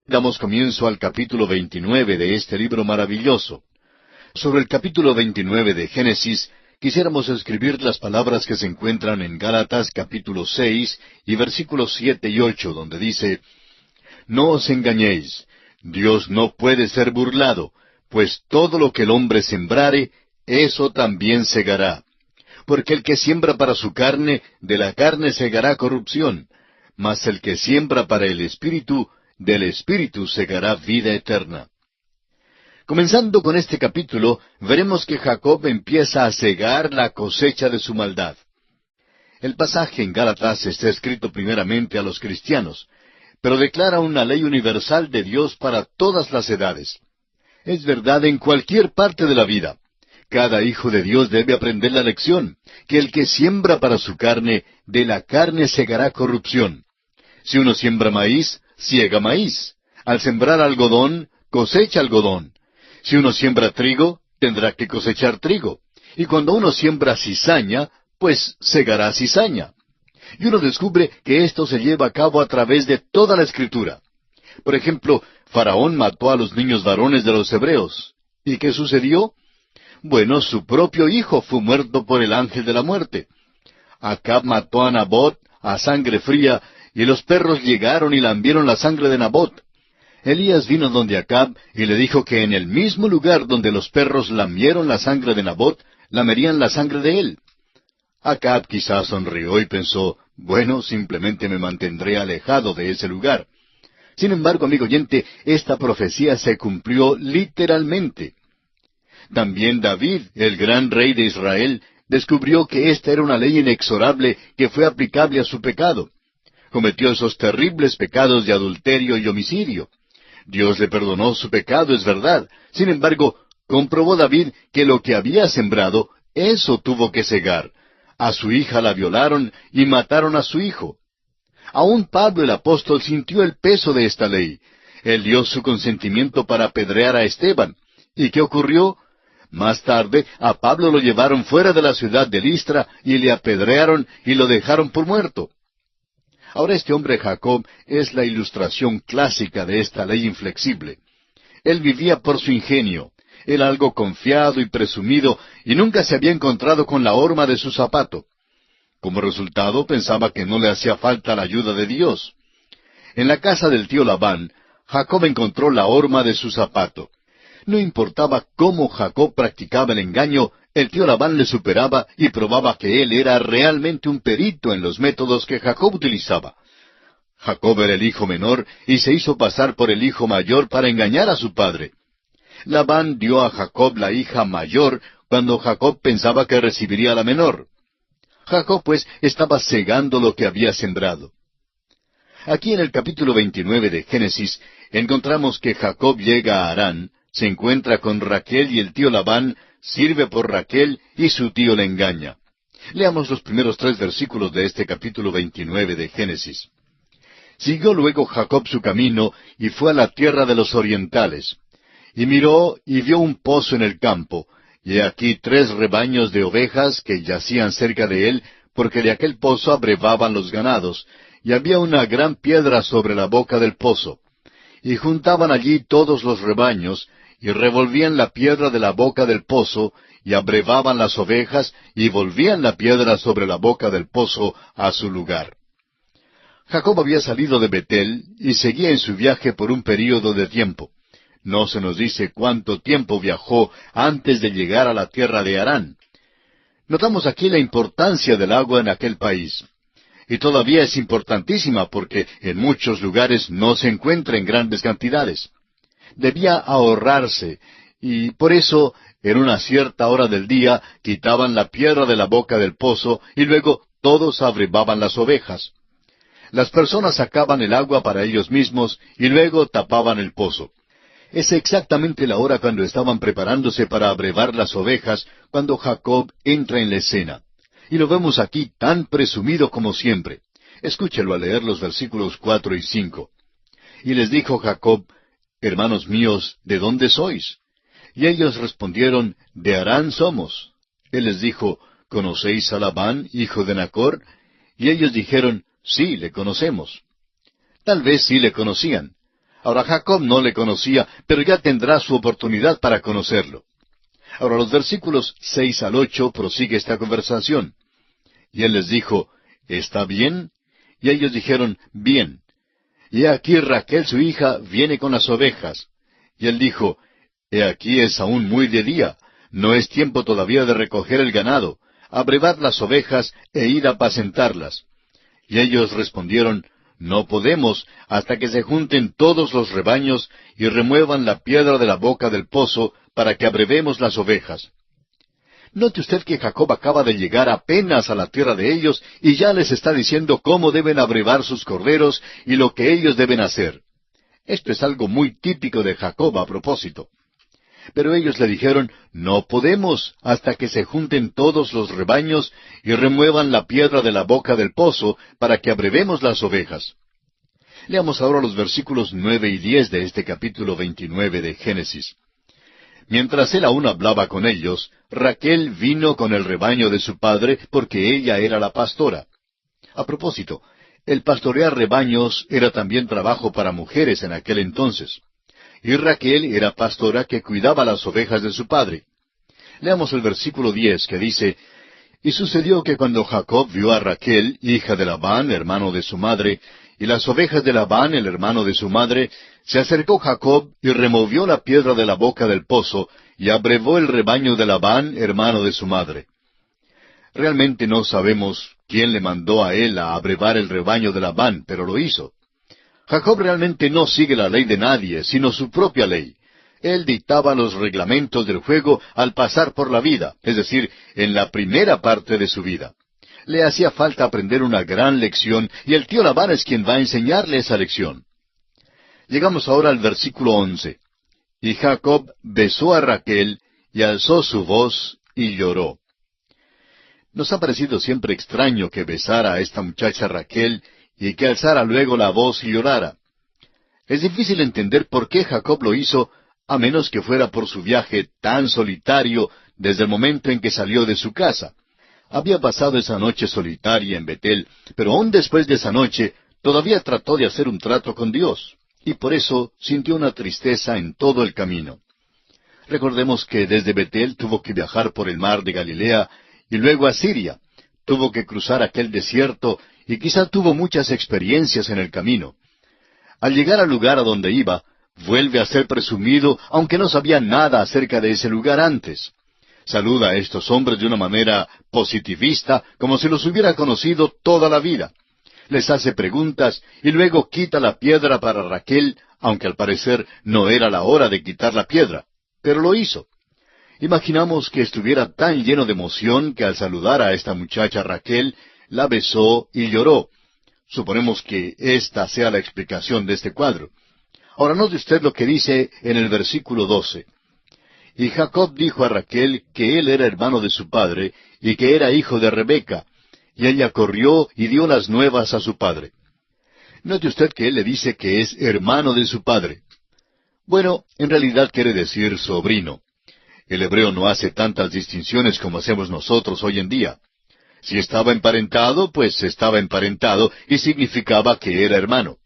Damos comienzo al capítulo 29 de este libro maravilloso. Sobre el capítulo 29 de Génesis, quisiéramos escribir las palabras que se encuentran en Gálatas capítulo 6 y versículos 7 y 8, donde dice: No os engañéis, Dios no puede ser burlado, pues todo lo que el hombre sembrare, eso también segará. Porque el que siembra para su carne, de la carne segará corrupción, mas el que siembra para el Espíritu, del Espíritu segará vida eterna. Comenzando con este capítulo, veremos que Jacob empieza a cegar la cosecha de su maldad. El pasaje en Gálatas está escrito primeramente a los cristianos, pero declara una ley universal de Dios para todas las edades. Es verdad en cualquier parte de la vida. Cada hijo de Dios debe aprender la lección, que el que siembra para su carne, de la carne segará corrupción. Si uno siembra maíz, siega maíz. Al sembrar algodón, cosecha algodón. Si uno siembra trigo, tendrá que cosechar trigo. Y cuando uno siembra cizaña, pues segará cizaña. Y uno descubre que esto se lleva a cabo a través de toda la Escritura. Por ejemplo, Faraón mató a los niños varones de los hebreos. ¿Y qué sucedió? Bueno, su propio hijo fue muerto por el ángel de la muerte. Acab mató a Nabot a sangre fría, y los perros llegaron y lambieron la sangre de Nabot. Elías vino donde Acab y le dijo que en el mismo lugar donde los perros lambieron la sangre de Nabot, lamerían la sangre de él. Acab quizás sonrió y pensó: bueno, simplemente me mantendré alejado de ese lugar. Sin embargo, amigo oyente, esta profecía se cumplió literalmente. También David, el gran rey de Israel, descubrió que esta era una ley inexorable que fue aplicable a su pecado. Cometió esos terribles pecados de adulterio y homicidio. Dios le perdonó su pecado, es verdad. Sin embargo, comprobó David que lo que había sembrado, eso tuvo que segar. A su hija la violaron y mataron a su hijo. Aún Pablo el apóstol sintió el peso de esta ley. Él dio su consentimiento para apedrear a Esteban. ¿Y qué ocurrió? Más tarde, a Pablo lo llevaron fuera de la ciudad de Listra y le apedrearon y lo dejaron por muerto. Ahora este hombre Jacob es la ilustración clásica de esta ley inflexible. Él vivía por su ingenio. Era algo confiado y presumido y nunca se había encontrado con la horma de su zapato. Como resultado, pensaba que no le hacía falta la ayuda de Dios. En la casa del tío Labán, Jacob encontró la horma de su zapato. No importaba cómo Jacob practicaba el engaño, el tío Labán le superaba y probaba que él era realmente un perito en los métodos que Jacob utilizaba. Jacob era el hijo menor y se hizo pasar por el hijo mayor para engañar a su padre. Labán dio a Jacob la hija mayor cuando Jacob pensaba que recibiría la menor. Jacob, pues, estaba cegando lo que había sembrado. Aquí en el capítulo 29 de Génesis encontramos que Jacob llega a Harán, se encuentra con Raquel y el tío Labán sirve por Raquel y su tío le engaña. Leamos los primeros 3 versículos de este capítulo 29 de Génesis. Siguió luego Jacob su camino y fue a la tierra de los orientales. Y miró y vio un pozo en el campo, y aquí 3 rebaños de ovejas que yacían cerca de él, porque de aquel pozo abrevaban los ganados, y había una gran piedra sobre la boca del pozo. Y juntaban allí todos los rebaños, y revolvían la piedra de la boca del pozo, y abrevaban las ovejas, y volvían la piedra sobre la boca del pozo a su lugar. Jacob había salido de Betel, y seguía en su viaje por un período de tiempo. No se nos dice cuánto tiempo viajó antes de llegar a la tierra de Harán. Notamos aquí la importancia del agua en aquel país. Y todavía es importantísima porque en muchos lugares no se encuentra en grandes cantidades. Debía ahorrarse, y por eso, en una cierta hora del día, quitaban la piedra de la boca del pozo, y luego todos abrevaban las ovejas. Las personas sacaban el agua para ellos mismos, y luego tapaban el pozo. Es exactamente la hora cuando estaban preparándose para abrevar las ovejas, cuando Jacob entra en la escena. Y lo vemos aquí tan presumido como siempre. Escúchelo al leer los versículos 4 y 5. Y les dijo Jacob: Hermanos míos, ¿de dónde sois? Y ellos respondieron: De Harán somos. Él les dijo: ¿Conocéis a Labán, hijo de Nachor? Y ellos dijeron: Sí, le conocemos. Tal vez sí le conocían. Ahora Jacob no le conocía, pero ya tendrá su oportunidad para conocerlo. Ahora los versículos 6 al 8 prosigue esta conversación. Y él les dijo, ¿está bien? Y ellos dijeron, bien. Y aquí Raquel su hija viene con las ovejas. Y él dijo, he aquí es aún muy de día, no es tiempo todavía de recoger el ganado, abrevad las ovejas e id a apacentarlas. Y ellos respondieron, no podemos hasta que se junten todos los rebaños y remuevan la piedra de la boca del pozo para que abrevemos las ovejas. Note usted que Jacob acaba de llegar apenas a la tierra de ellos y ya les está diciendo cómo deben abrevar sus corderos y lo que ellos deben hacer. Esto es algo muy típico de Jacob a propósito. Pero ellos le dijeron, no podemos hasta que se junten todos los rebaños y remuevan la piedra de la boca del pozo para que abrevemos las ovejas. Leamos ahora los versículos 9 y 10 de este capítulo 29 de Génesis. Mientras él aún hablaba con ellos, Raquel vino con el rebaño de su padre porque ella era la pastora. A propósito, el pastorear rebaños era también trabajo para mujeres en aquel entonces. Y Raquel era pastora que cuidaba las ovejas de su padre. Leamos el versículo 10 que dice, y sucedió que cuando Jacob vio a Raquel, hija de Labán, hermano de su madre, y las ovejas de Labán, el hermano de su madre, se acercó Jacob y removió la piedra de la boca del pozo, y abrevó el rebaño de Labán, hermano de su madre. Realmente no sabemos quién le mandó a él a abrevar el rebaño de Labán, pero lo hizo. Jacob realmente no sigue la ley de nadie, sino su propia ley. Él dictaba los reglamentos del juego al pasar por la vida, es decir, en la primera parte de su vida. Le hacía falta aprender una gran lección, y el tío Labán es quien va a enseñarle esa lección. Llegamos ahora al versículo 11. Y Jacob besó a Raquel, y alzó su voz, y lloró. Nos ha parecido siempre extraño que besara a esta muchacha Raquel, y que alzara luego la voz y llorara. Es difícil entender por qué Jacob lo hizo, a menos que fuera por su viaje tan solitario desde el momento en que salió de su casa. Había pasado esa noche solitaria en Betel, pero aún después de esa noche todavía trató de hacer un trato con Dios, y por eso sintió una tristeza en todo el camino. Recordemos que desde Betel tuvo que viajar por el mar de Galilea y luego a Siria. Tuvo que cruzar aquel desierto y quizá tuvo muchas experiencias en el camino. Al llegar al lugar a donde iba, vuelve a ser presumido, aunque no sabía nada acerca de ese lugar antes. Saluda a estos hombres de una manera positivista, como si los hubiera conocido toda la vida. Les hace preguntas y luego quita la piedra para Raquel, aunque al parecer no era la hora de quitar la piedra, pero lo hizo. Imaginamos que estuviera tan lleno de emoción que al saludar a esta muchacha Raquel, la besó y lloró. Suponemos que esta sea la explicación de este cuadro. Ahora note usted lo que dice en el versículo 12. Y Jacob dijo a Raquel que él era hermano de su padre y que era hijo de Rebeca, y ella corrió y dio las nuevas a su padre. Note usted que él le dice que es hermano de su padre. Bueno, en realidad quiere decir sobrino. El hebreo no hace tantas distinciones como hacemos nosotros hoy en día. Si estaba emparentado, pues estaba emparentado y significaba que era hermano.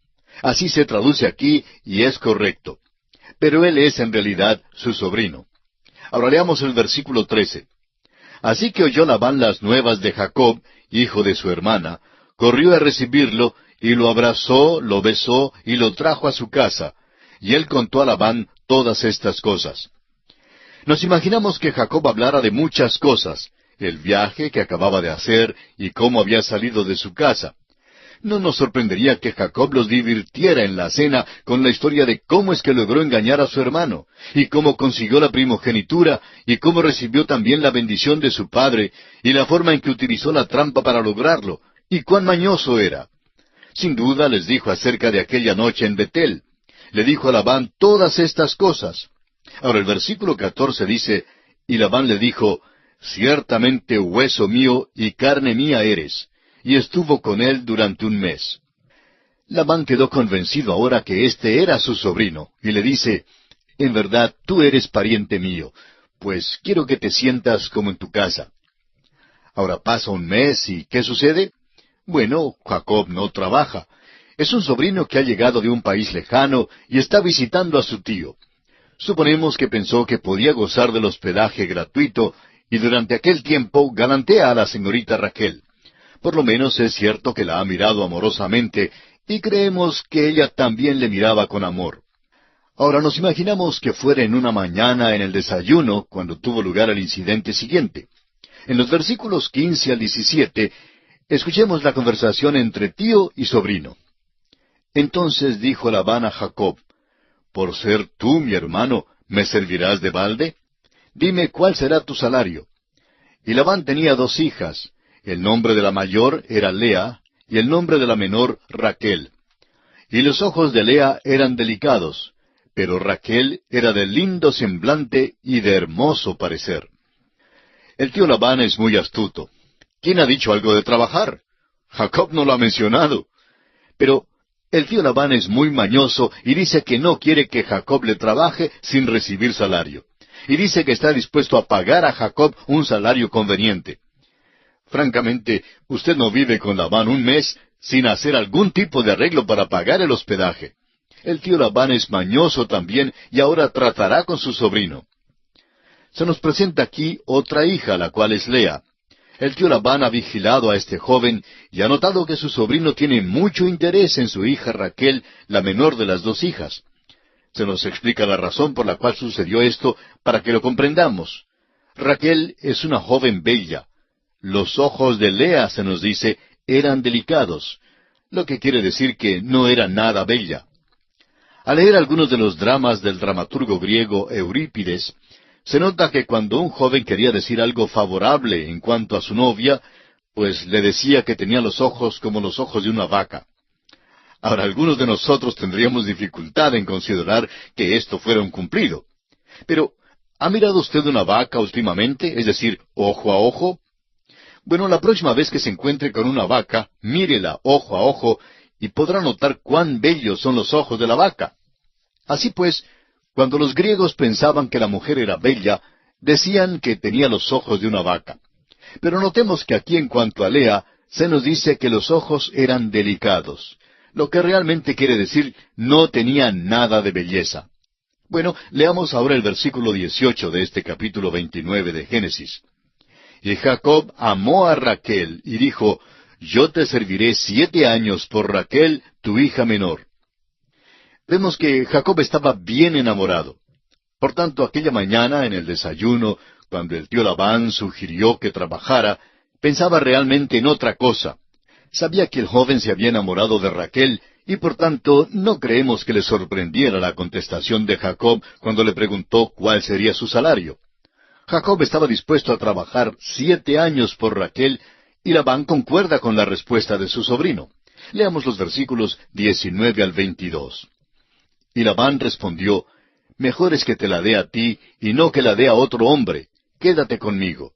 Así se traduce aquí y es correcto. Pero él es en realidad su sobrino. Ahora leamos el versículo 13. Así que oyó Labán las nuevas de Jacob, hijo de su hermana, corrió a recibirlo, y lo abrazó, lo besó, y lo trajo a su casa. Y él contó a Labán todas estas cosas. Nos imaginamos que Jacob hablara de muchas cosas, el viaje que acababa de hacer y cómo había salido de su casa. No nos sorprendería que Jacob los divirtiera en la cena con la historia de cómo es que logró engañar a su hermano, y cómo consiguió la primogenitura, y cómo recibió también la bendición de su padre, y la forma en que utilizó la trampa para lograrlo, y cuán mañoso era. Sin duda les dijo acerca de aquella noche en Betel. Le dijo a Labán todas estas cosas. Ahora el versículo 14 dice, y Labán le dijo, ciertamente hueso mío y carne mía eres. Y estuvo con él durante un mes. Labán quedó convencido ahora que este era su sobrino, y le dice, en verdad tú eres pariente mío, pues quiero que te sientas como en tu casa. Ahora pasa un mes, ¿y qué sucede? Bueno, Jacob no trabaja. Es un sobrino que ha llegado de un país lejano y está visitando a su tío. Suponemos que pensó que podía gozar del hospedaje gratuito y durante aquel tiempo galantea a la señorita Raquel. Por lo menos es cierto que la ha mirado amorosamente y creemos que ella también le miraba con amor. Ahora nos imaginamos que fuera en una mañana en el desayuno cuando tuvo lugar el incidente siguiente. En los versículos 15 al 17, escuchemos la conversación entre tío y sobrino. Entonces dijo Labán a Jacob: «¿Por ser tú mi hermano, me servirás de balde? Dime cuál será tu salario». Y Labán tenía 2 hijas. El nombre de la mayor era Lea, y el nombre de la menor Raquel. Y los ojos de Lea eran delicados, pero Raquel era de lindo semblante y de hermoso parecer. El tío Labán es muy astuto. ¿Quién ha dicho algo de trabajar? Jacob no lo ha mencionado. Pero el tío Labán es muy mañoso y dice que no quiere que Jacob le trabaje sin recibir salario. Y dice que está dispuesto a pagar a Jacob un salario conveniente. Francamente, usted no vive con Labán un mes sin hacer algún tipo de arreglo para pagar el hospedaje. El tío Labán es mañoso también y ahora tratará con su sobrino. Se nos presenta aquí otra hija, la cual es Lea. El tío Labán ha vigilado a este joven y ha notado que su sobrino tiene mucho interés en su hija Raquel, la menor de las 2 hijas. Se nos explica la razón por la cual sucedió esto para que lo comprendamos. Raquel es una joven bella. Los ojos de Lea, se nos dice, eran delicados, lo que quiere decir que no era nada bella. Al leer algunos de los dramas del dramaturgo griego Eurípides, se nota que cuando un joven quería decir algo favorable en cuanto a su novia, pues le decía que tenía los ojos como los ojos de una vaca. Ahora, algunos de nosotros tendríamos dificultad en considerar que esto fuera un cumplido. Pero, ¿ha mirado usted una vaca últimamente? Es decir, ojo a ojo. Bueno, la próxima vez que se encuentre con una vaca, mírela ojo a ojo y podrá notar cuán bellos son los ojos de la vaca. Así pues, cuando los griegos pensaban que la mujer era bella, decían que tenía los ojos de una vaca. Pero notemos que aquí en cuanto a Lea, se nos dice que los ojos eran delicados, lo que realmente quiere decir no tenía nada de belleza. Bueno, leamos ahora el versículo 18 de este capítulo 29 de Génesis. Y Jacob amó a Raquel y dijo: «Yo te serviré 7 años por Raquel, tu hija menor». Vemos que Jacob estaba bien enamorado. Por tanto, aquella mañana en el desayuno, cuando el tío Labán sugirió que trabajara, pensaba realmente en otra cosa. Sabía que el joven se había enamorado de Raquel y por tanto no creemos que le sorprendiera la contestación de Jacob cuando le preguntó cuál sería su salario. Jacob estaba dispuesto a trabajar 7 años por Raquel y Labán concuerda con la respuesta de su sobrino. Leamos los versículos 19 al 22. Y Labán respondió: «Mejor es que te la dé a ti y no que la dé a otro hombre. Quédate conmigo».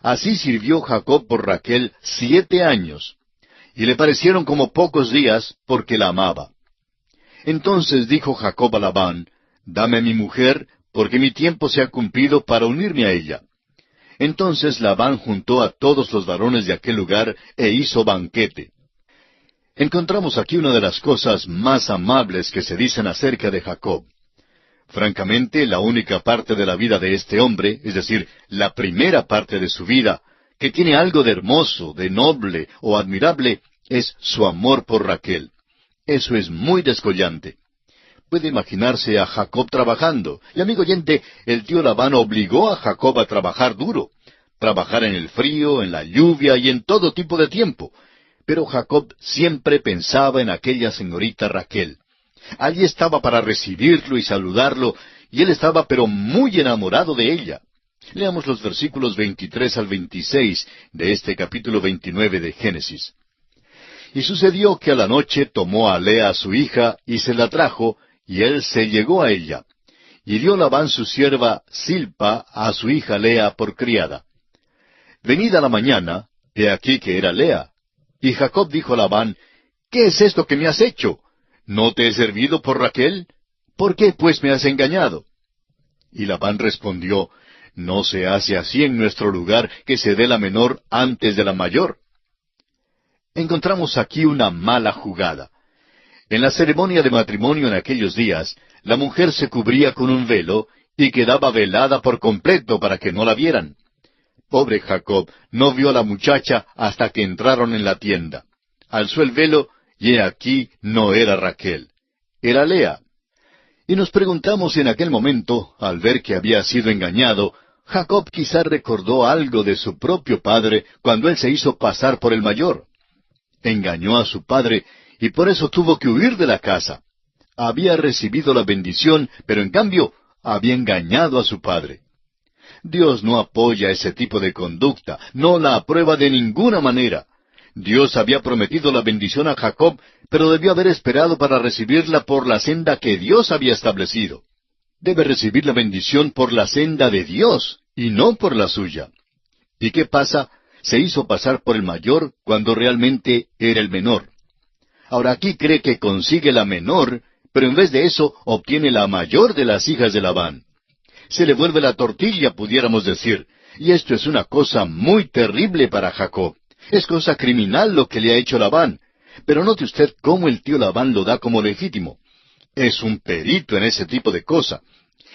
Así sirvió Jacob por Raquel 7 años, y le parecieron como pocos días porque la amaba. Entonces dijo Jacob a Labán: «Dame mi mujer, porque mi tiempo se ha cumplido para unirme a ella». Entonces Labán juntó a todos los varones de aquel lugar e hizo banquete. Encontramos aquí una de las cosas más amables que se dicen acerca de Jacob. Francamente, la única parte de la vida de este hombre, es decir, la primera parte de su vida, que tiene algo de hermoso, de noble o admirable, es su amor por Raquel. Eso es muy descollante. Puede imaginarse a Jacob trabajando. Y amigo oyente, el tío Labán obligó a Jacob a trabajar duro. Trabajar en el frío, en la lluvia y en todo tipo de tiempo. Pero Jacob siempre pensaba en aquella señorita Raquel. Allí estaba para recibirlo y saludarlo, y él estaba pero muy enamorado de ella. Leamos los versículos 23 al 26 de este capítulo 29 de Génesis. Y sucedió que a la noche tomó a Lea su hija, y se la trajo, y él se llegó a ella. Y dio Labán su sierva Silpa a su hija Lea por criada. Venida la mañana, he aquí que era Lea. Y Jacob dijo a Labán: «¿Qué es esto que me has hecho? ¿No te he servido por Raquel? ¿Por qué pues me has engañado?» Y Labán respondió: «No se hace así en nuestro lugar, que se dé la menor antes de la mayor». Encontramos aquí una mala jugada. En la ceremonia de matrimonio en aquellos días, la mujer se cubría con un velo y quedaba velada por completo para que no la vieran. Pobre Jacob no vio a la muchacha hasta que entraron en la tienda. Alzó el velo y he aquí no era Raquel, era Lea. Y nos preguntamos si en aquel momento, al ver que había sido engañado, Jacob quizá recordó algo de su propio padre cuando él se hizo pasar por el mayor. Engañó a su padre y por eso tuvo que huir de la casa. Había recibido la bendición, pero en cambio había engañado a su padre. Dios no apoya ese tipo de conducta, no la aprueba de ninguna manera. Dios había prometido la bendición a Jacob, pero debió haber esperado para recibirla por la senda que Dios había establecido. Debe recibir la bendición por la senda de Dios, y no por la suya. ¿Y qué pasa? Se hizo pasar por el mayor cuando realmente era el menor. Ahora aquí cree que consigue la menor, pero en vez de eso obtiene la mayor de las hijas de Labán. Se le vuelve la tortilla, pudiéramos decir, y esto es una cosa muy terrible para Jacob. Es cosa criminal lo que le ha hecho Labán. Pero note usted cómo el tío Labán lo da como legítimo. Es un perito en ese tipo de cosa.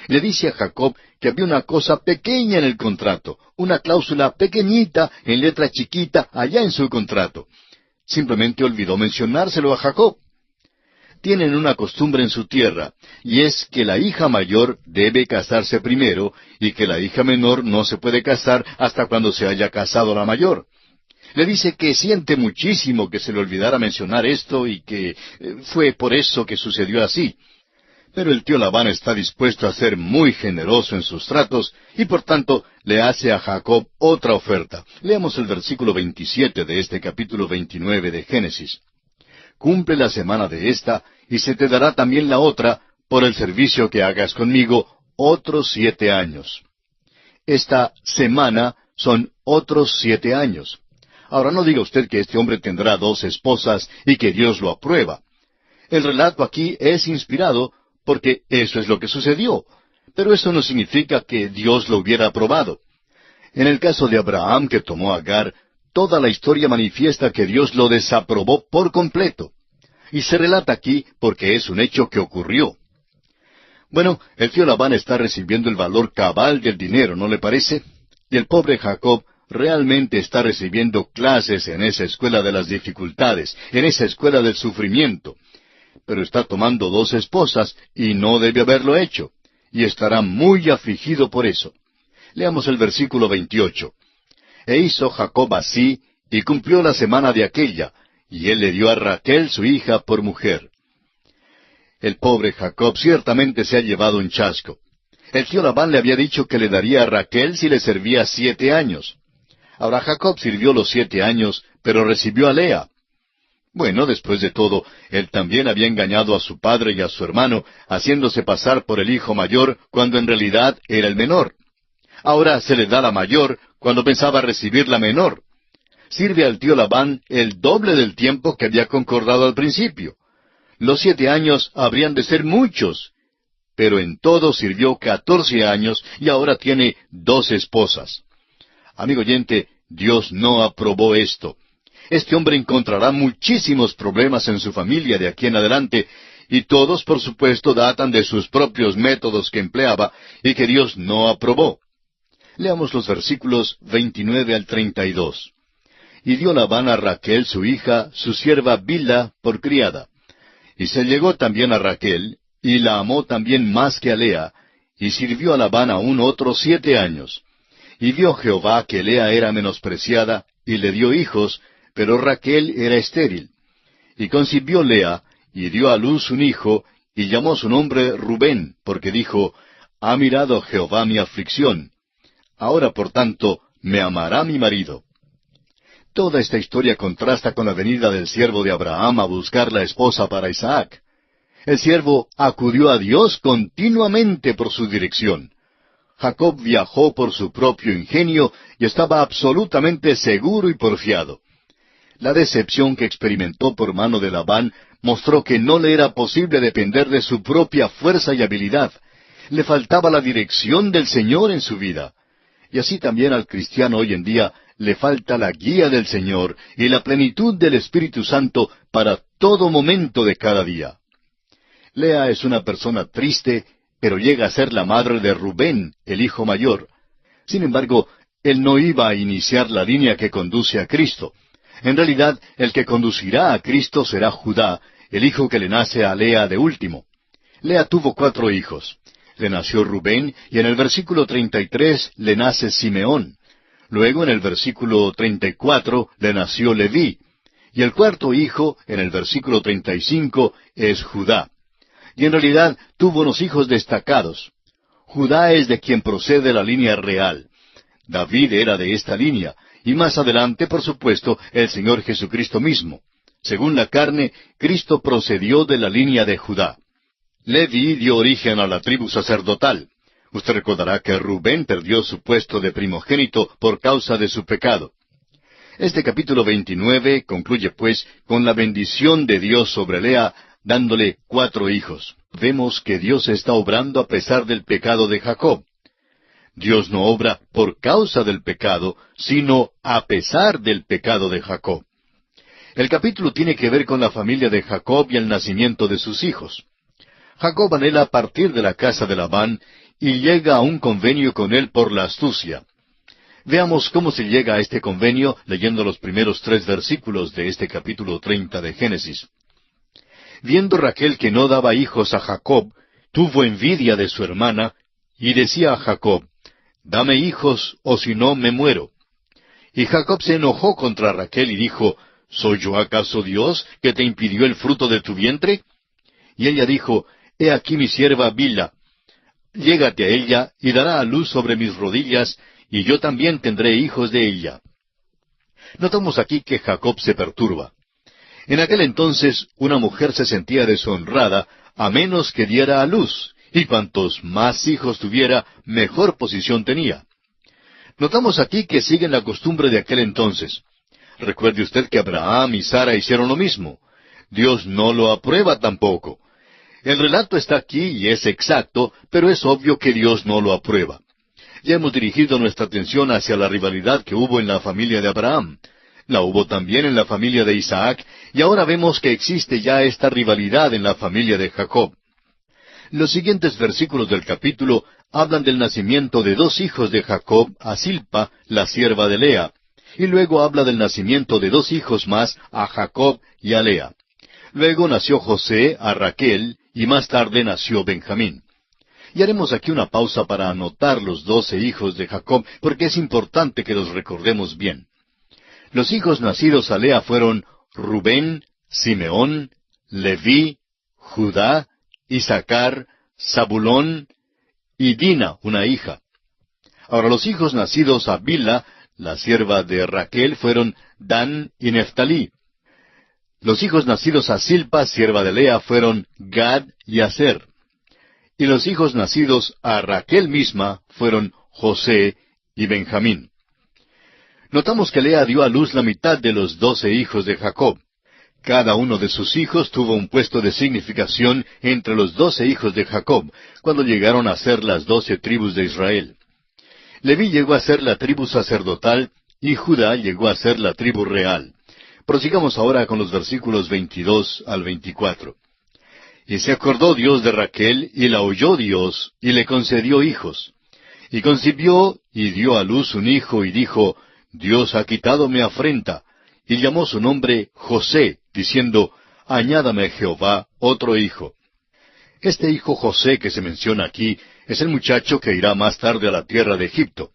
Le dice a Jacob que había una cosa pequeña en el contrato, una cláusula pequeñita en letra chiquita allá en su contrato. Simplemente olvidó mencionárselo a Jacob. Tienen una costumbre en su tierra, y es que la hija mayor debe casarse primero, y que la hija menor no se puede casar hasta cuando se haya casado la mayor. Le dice que siente muchísimo que se le olvidara mencionar esto y que fue por eso que sucedió así. Pero el tío Labán está dispuesto a ser muy generoso en sus tratos y por tanto le hace a Jacob otra oferta. Leamos el versículo 27 de este capítulo 29 de Génesis. Cumple la semana de esta y se te dará también la otra por el servicio que hagas conmigo otros 7 años. Esta semana son otros 7 años. Ahora no diga usted que este hombre tendrá 2 esposas y que Dios lo aprueba. El relato aquí es inspirado porque eso es lo que sucedió. Pero eso no significa que Dios lo hubiera aprobado. En el caso de Abraham que tomó a Agar, toda la historia manifiesta que Dios lo desaprobó por completo. Y se relata aquí porque es un hecho que ocurrió. Bueno, el tío Labán está recibiendo el valor cabal del dinero, ¿no le parece? Y el pobre Jacob realmente está recibiendo clases en esa escuela de las dificultades, en esa escuela del sufrimiento. Pero está tomando 2 esposas y no debe haberlo hecho, y estará muy afligido por eso. Leamos el versículo 28. E hizo Jacob así, y cumplió la semana de aquella, y él le dio a Raquel su hija por mujer. El pobre Jacob ciertamente se ha llevado un chasco. El tío Labán le había dicho que le daría a Raquel si le servía 7 años. Ahora Jacob sirvió los 7 años, pero recibió a Lea. Bueno, después de todo, él también había engañado a su padre y a su hermano, haciéndose pasar por el hijo mayor, cuando en realidad era el menor. Ahora se le da la mayor, cuando pensaba recibir la menor. Sirve al tío Labán el doble del tiempo que había concordado al principio. Los 7 años habrían de ser muchos, pero en todo sirvió 14 años y ahora tiene 2 esposas. Amigo oyente, Dios no aprobó esto. Este hombre encontrará muchísimos problemas en su familia de aquí en adelante, y todos, por supuesto, datan de sus propios métodos que empleaba y que Dios no aprobó. Leamos los versículos 29 al 32. Y dio Labán a Raquel su hija, su sierva Bilha, por criada. Y se llegó también a Raquel, y la amó también más que a Lea, y sirvió a Labán aún otros 7 años. Y vio Jehová que Lea era menospreciada, y le dio hijos, pero Raquel era estéril. Y concibió Lea, y dio a luz un hijo, y llamó su nombre Rubén, porque dijo, ha mirado Jehová mi aflicción. Ahora, por tanto, me amará mi marido. Toda esta historia contrasta con la venida del siervo de Abraham a buscar la esposa para Isaac. El siervo acudió a Dios continuamente por su dirección. Jacob viajó por su propio ingenio y estaba absolutamente seguro y porfiado. La decepción que experimentó por mano de Labán mostró que no le era posible depender de su propia fuerza y habilidad. Le faltaba la dirección del Señor en su vida. Y así también al cristiano hoy en día le falta la guía del Señor y la plenitud del Espíritu Santo para todo momento de cada día. Lea es una persona triste, pero llega a ser la madre de Rubén, el hijo mayor. Sin embargo, él no iba a iniciar la línea que conduce a Cristo. En realidad, el que conducirá a Cristo será Judá, el hijo que le nace a Lea de último. Lea tuvo 4 hijos. Le nació Rubén, y en el versículo 33 le nace Simeón. Luego en el versículo 34 le nació Leví. Y el 4º hijo, en el versículo 35, es Judá. Y en realidad tuvo unos hijos destacados. Judá es de quien procede la línea real. David era de esta línea, y más adelante, por supuesto, el Señor Jesucristo mismo. Según la carne, Cristo procedió de la línea de Judá. Leví dio origen a la tribu sacerdotal. Usted recordará que Rubén perdió su puesto de primogénito por causa de su pecado. Este capítulo 29 concluye pues con la bendición de Dios sobre Lea, dándole 4 hijos. Vemos que Dios está obrando a pesar del pecado de Jacob. Dios no obra por causa del pecado, sino a pesar del pecado de Jacob. El capítulo tiene que ver con la familia de Jacob y el nacimiento de sus hijos. Jacob anhela partir de la casa de Labán y llega a un convenio con él por la astucia. Veamos cómo se llega a este convenio leyendo los primeros 3 versículos de este capítulo 30 de Génesis. Viendo Raquel que no daba hijos a Jacob, tuvo envidia de su hermana, y decía a Jacob, «Dame hijos, o si no me muero». Y Jacob se enojó contra Raquel y dijo, ¿Soy yo acaso Dios, que te impidió el fruto de tu vientre? Y ella dijo, «He aquí mi sierva Bilha. Llégate a ella, y dará a luz sobre mis rodillas, y yo también tendré hijos de ella». Notamos aquí que Jacob se perturba. En aquel entonces, una mujer se sentía deshonrada a menos que diera a luz, y cuantos más hijos tuviera, mejor posición tenía. Notamos aquí que siguen la costumbre de aquel entonces. Recuerde usted que Abraham y Sara hicieron lo mismo. Dios no lo aprueba tampoco. El relato está aquí y es exacto, pero es obvio que Dios no lo aprueba. Ya hemos dirigido nuestra atención hacia la rivalidad que hubo en la familia de Abraham. La hubo también en la familia de Isaac, y ahora vemos que existe ya esta rivalidad en la familia de Jacob. Los siguientes versículos del capítulo hablan del nacimiento de 2 hijos de Jacob a Silpa, la sierva de Lea, y luego habla del nacimiento de 2 hijos más a Jacob y a Lea. Luego nació José a Raquel, y más tarde nació Benjamín. Y haremos aquí una pausa para anotar los 12 hijos de Jacob, porque es importante que los recordemos bien. Los hijos nacidos a Lea fueron Rubén, Simeón, Leví, Judá, Isaacar, Zabulón y Dina, una hija. Ahora los hijos nacidos a Bilha, la sierva de Raquel, fueron Dan y Neftalí. Los hijos nacidos a Silpa, sierva de Lea, fueron Gad y Aser. Y los hijos nacidos a Raquel misma fueron José y Benjamín. Notamos que Lea dio a luz la mitad de los 12 hijos de Jacob. Cada uno de sus hijos tuvo un puesto de significación entre los 12 hijos de Jacob, cuando llegaron a ser las 12 tribus de Israel. Leví llegó a ser la tribu sacerdotal, y Judá llegó a ser la tribu real. Prosigamos ahora con los versículos 22 al 24. Y se acordó Dios de Raquel, y la oyó Dios, y le concedió hijos. Y concibió, y dio a luz un hijo, y dijo, Dios ha quitado mi afrenta. Y llamó su nombre José, diciendo, añádame Jehová otro hijo. Este hijo José que se menciona aquí es el muchacho que irá más tarde a la tierra de Egipto.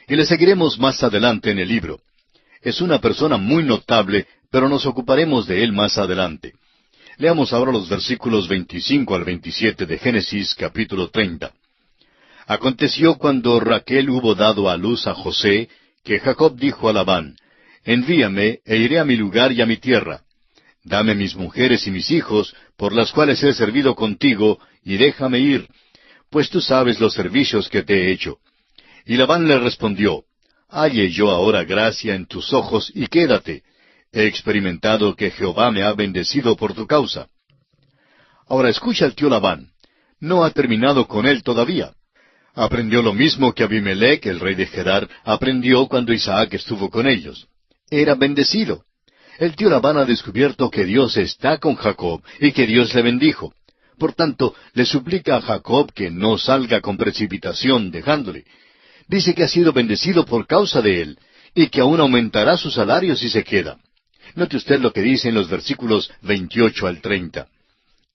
Y le seguiremos más adelante en el libro. Es una persona muy notable, pero nos ocuparemos de él más adelante. Leamos ahora los versículos 25 al 27 de Génesis capítulo 30. Aconteció cuando Raquel hubo dado a luz a José, que Jacob dijo a Labán, envíame, e iré a mi lugar y a mi tierra. Dame mis mujeres y mis hijos, por las cuales he servido contigo, y déjame ir, pues tú sabes los servicios que te he hecho. Y Labán le respondió, halle yo ahora gracia en tus ojos, y quédate. He experimentado que Jehová me ha bendecido por tu causa. Ahora escucha al tío Labán. No ha terminado con él todavía. Aprendió lo mismo que Abimelech, el rey de Gerar, aprendió cuando Isaac estuvo con ellos. Era bendecido. El tío Labán ha descubierto que Dios está con Jacob y que Dios le bendijo. Por tanto, le suplica a Jacob que no salga con precipitación dejándole. Dice que ha sido bendecido por causa de él, y que aún aumentará su salario si se queda. Note usted lo que dice en los versículos 28 al 30.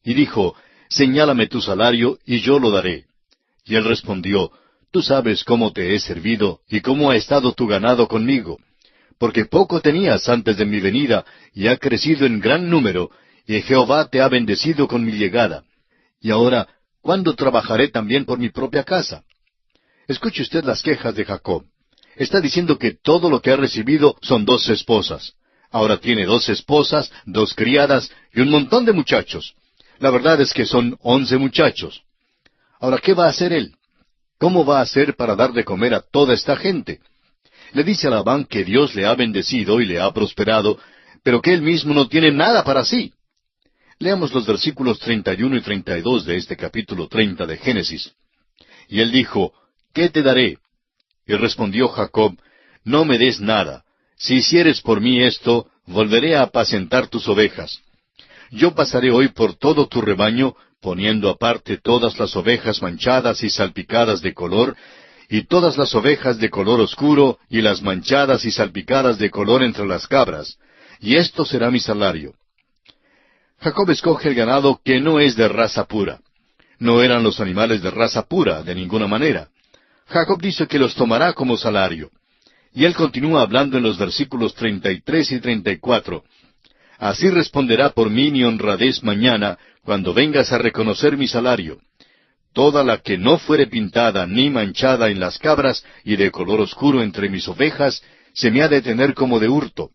Y dijo, señálame tu salario, y yo lo daré. Y él respondió, tú sabes cómo te he servido, y cómo ha estado tu ganado conmigo. Porque poco tenías antes de mi venida, y ha crecido en gran número, y Jehová te ha bendecido con mi llegada. Y ahora, ¿cuándo trabajaré también por mi propia casa? Escuche usted las quejas de Jacob. Está diciendo que todo lo que ha recibido son 2 esposas. Ahora tiene 2 esposas, 2 criadas y un montón de muchachos. La verdad es que son 11 muchachos. Ahora, ¿qué va a hacer él? ¿Cómo va a hacer para dar de comer a toda esta gente? Le dice a Labán que Dios le ha bendecido y le ha prosperado, pero que él mismo no tiene nada para sí. Leamos los versículos 31 y 32 de este capítulo 30 de Génesis. Y él dijo, ¿qué te daré? Y respondió Jacob, no me des nada. Si hicieres por mí esto, volveré a apacentar tus ovejas. Yo pasaré hoy por todo tu rebaño, poniendo aparte todas las ovejas manchadas y salpicadas de color, y todas las ovejas de color oscuro, y las manchadas y salpicadas de color entre las cabras, y esto será mi salario. Jacob escoge el ganado que no es de raza pura. No eran los animales de raza pura, de ninguna manera. Jacob dice que los tomará como salario. Y él continúa hablando en los versículos 33 y 34. Así responderá por mí mi honradez mañana, cuando vengas a reconocer mi salario. Toda la que no fuere pintada ni manchada en las cabras y de color oscuro entre mis ovejas, se me ha de tener como de hurto.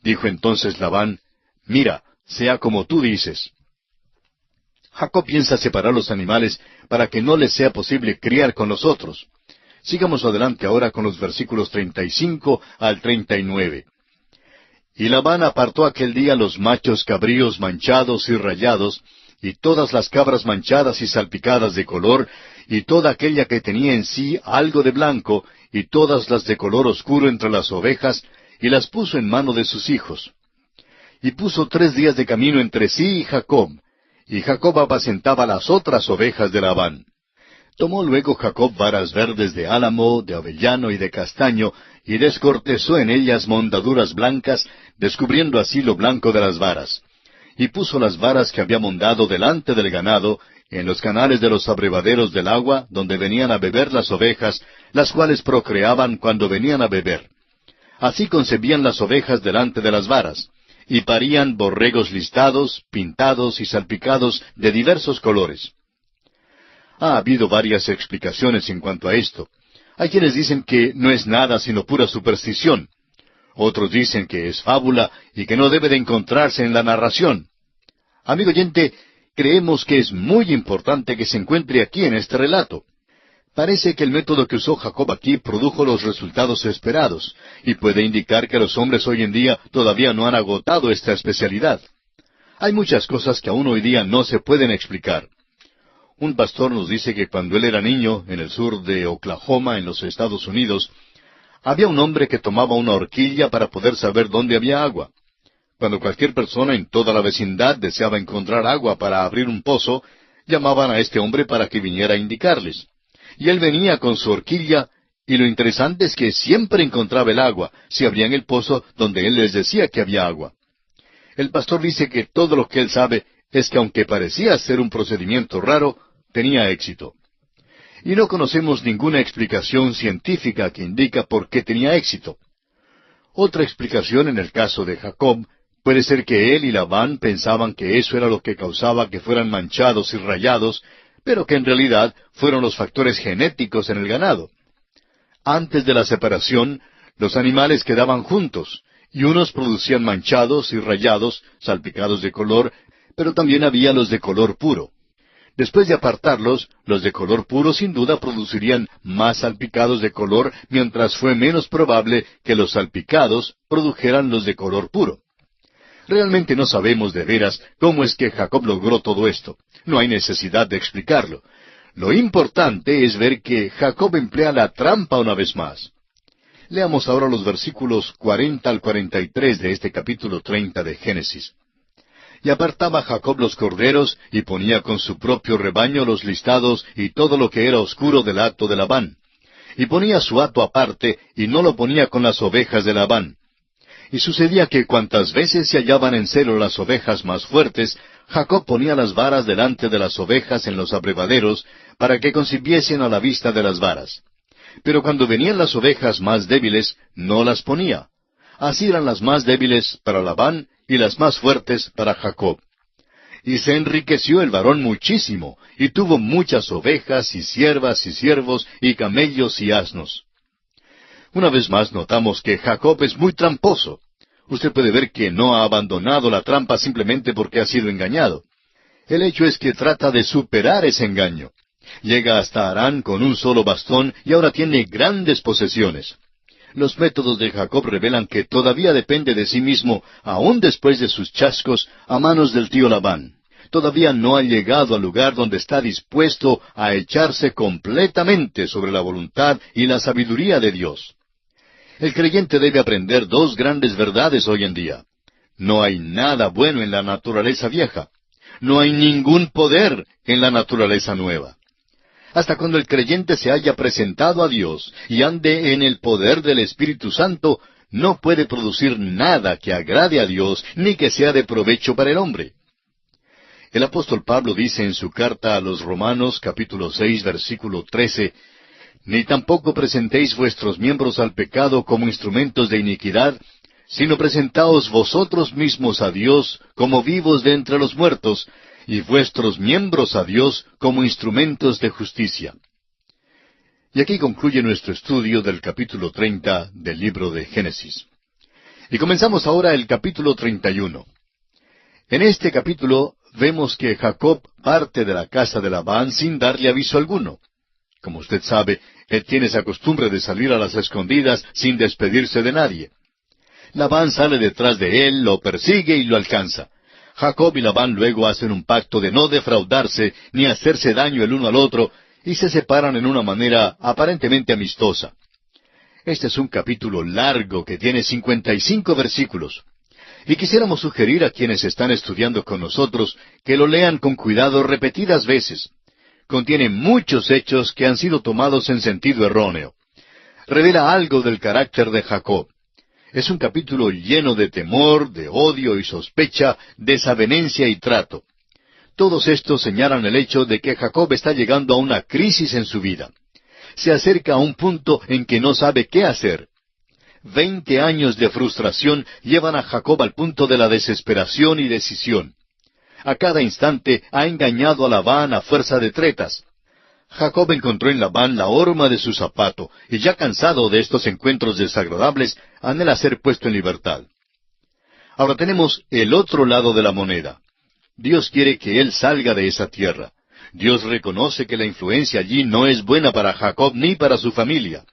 Dijo entonces Labán, mira, sea como tú dices. Jacob piensa separar los animales para que no les sea posible criar con los otros. Sigamos adelante ahora con los versículos 35 al 39. Y Labán apartó aquel día los machos cabríos manchados y rayados, y todas las cabras manchadas y salpicadas de color, y toda aquella que tenía en sí algo de blanco, y todas las de color oscuro entre las ovejas, y las puso en mano de sus hijos. Y puso 3 días de camino entre sí y Jacob apacentaba las otras ovejas de Labán. Tomó luego Jacob varas verdes de álamo, de avellano y de castaño, y descortezó en ellas mondaduras blancas, descubriendo así lo blanco de las varas. Y puso las varas que había mondado delante del ganado, en los canales de los abrevaderos del agua, donde venían a beber las ovejas, las cuales procreaban cuando venían a beber. Así concebían las ovejas delante de las varas, y parían borregos listados, pintados y salpicados de diversos colores. Ha habido varias explicaciones en cuanto a esto. Hay quienes dicen que no es nada sino pura superstición. Otros dicen que es fábula y que no debe de encontrarse en la narración. Amigo oyente, creemos que es muy importante que se encuentre aquí en este relato. Parece que el método que usó Jacob aquí produjo los resultados esperados, y puede indicar que los hombres hoy en día todavía no han agotado esta especialidad. Hay muchas cosas que aún hoy día no se pueden explicar. Un pastor nos dice que cuando él era niño, en el sur de Oklahoma, en los Estados Unidos, había un hombre que tomaba una horquilla para poder saber dónde había agua. Cuando cualquier persona en toda la vecindad deseaba encontrar agua para abrir un pozo, llamaban a este hombre para que viniera a indicarles. Y él venía con su horquilla, y lo interesante es que siempre encontraba el agua, si abrían el pozo donde él les decía que había agua. El pastor dice que todo lo que él sabe es que aunque parecía ser un procedimiento raro, tenía éxito. Y no conocemos ninguna explicación científica que indica por qué tenía éxito. Otra explicación en el caso de Jacob puede ser que él y Labán pensaban que eso era lo que causaba que fueran manchados y rayados, pero que en realidad fueron los factores genéticos en el ganado. Antes de la separación, los animales quedaban juntos, y unos producían manchados y rayados, salpicados de color, pero también había los de color puro. Después de apartarlos, los de color puro sin duda producirían más salpicados de color, mientras fue menos probable que los salpicados produjeran los de color puro. Realmente no sabemos de veras cómo es que Jacob logró todo esto. No hay necesidad de explicarlo. Lo importante es ver que Jacob emplea la trampa una vez más. Leamos ahora los versículos 40 al 43 de este capítulo 30 de Génesis. Y apartaba Jacob los corderos, y ponía con su propio rebaño los listados y todo lo que era oscuro del hato de Labán. Y ponía su hato aparte, y no lo ponía con las ovejas de Labán. Y sucedía que cuantas veces se hallaban en celo las ovejas más fuertes, Jacob ponía las varas delante de las ovejas en los abrevaderos, para que concibiesen a la vista de las varas. Pero cuando venían las ovejas más débiles, no las ponía. Así eran las más débiles para Labán, y las más fuertes para Jacob. Y se enriqueció el varón muchísimo, y tuvo muchas ovejas, y siervas, y siervos, y camellos, y asnos. Una vez más notamos que Jacob es muy tramposo. Usted puede ver que no ha abandonado la trampa simplemente porque ha sido engañado. El hecho es que trata de superar ese engaño. Llega hasta Harán con un solo bastón y ahora tiene grandes posesiones. Los métodos de Jacob revelan que todavía depende de sí mismo, aún después de sus chascos, a manos del tío Labán. Todavía no ha llegado al lugar donde está dispuesto a echarse completamente sobre la voluntad y la sabiduría de Dios. El creyente debe aprender dos grandes verdades hoy en día. No hay nada bueno en la naturaleza vieja. No hay ningún poder en la naturaleza nueva. Hasta cuando el creyente se haya presentado a Dios y ande en el poder del Espíritu Santo, no puede producir nada que agrade a Dios ni que sea de provecho para el hombre. El apóstol Pablo dice en su carta a los Romanos, capítulo 6, versículo 13, «Ni tampoco presentéis vuestros miembros al pecado como instrumentos de iniquidad, sino presentaos vosotros mismos a Dios como vivos de entre los muertos, y vuestros miembros a Dios como instrumentos de justicia». Y aquí concluye nuestro estudio del capítulo 30 del libro de Génesis. Y comenzamos ahora el capítulo 31. En este capítulo vemos que Jacob parte de la casa de Labán sin darle aviso alguno. Como usted sabe, él tiene esa costumbre de salir a las escondidas sin despedirse de nadie. Labán sale detrás de él, lo persigue y lo alcanza. Jacob y Labán luego hacen un pacto de no defraudarse ni hacerse daño el uno al otro, y se separan en una manera aparentemente amistosa. Este es un capítulo largo que tiene 55 versículos. Y quisiéramos sugerir a quienes están estudiando con nosotros que lo lean con cuidado repetidas veces. Contiene muchos hechos que han sido tomados en sentido erróneo. Revela algo del carácter de Jacob. Es un capítulo lleno de temor, de odio y sospecha, desavenencia y trato. Todos estos señalan el hecho de que Jacob está llegando a una crisis en su vida. Se acerca a un punto en que no sabe qué hacer. 20 años de frustración llevan a Jacob al punto de la desesperación y decisión. A cada instante ha engañado a Labán a fuerza de tretas. Jacob encontró en Labán la horma de su zapato, y ya cansado de estos encuentros desagradables, anhela ser puesto en libertad. Ahora tenemos el otro lado de la moneda. Dios quiere que él salga de esa tierra. Dios reconoce que la influencia allí no es buena para Jacob ni para su familia.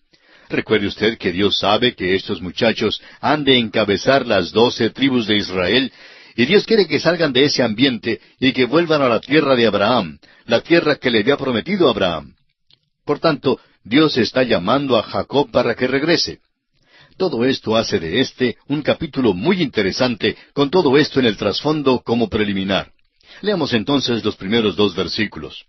Recuerde usted que Dios sabe que estos muchachos han de encabezar las 12 tribus de Israel, y Dios quiere que salgan de ese ambiente y que vuelvan a la tierra de Abraham, la tierra que le había prometido a Abraham. Por tanto, Dios está llamando a Jacob para que regrese. Todo esto hace de este un capítulo muy interesante, con todo esto en el trasfondo como preliminar. Leamos entonces los primeros 2 versículos.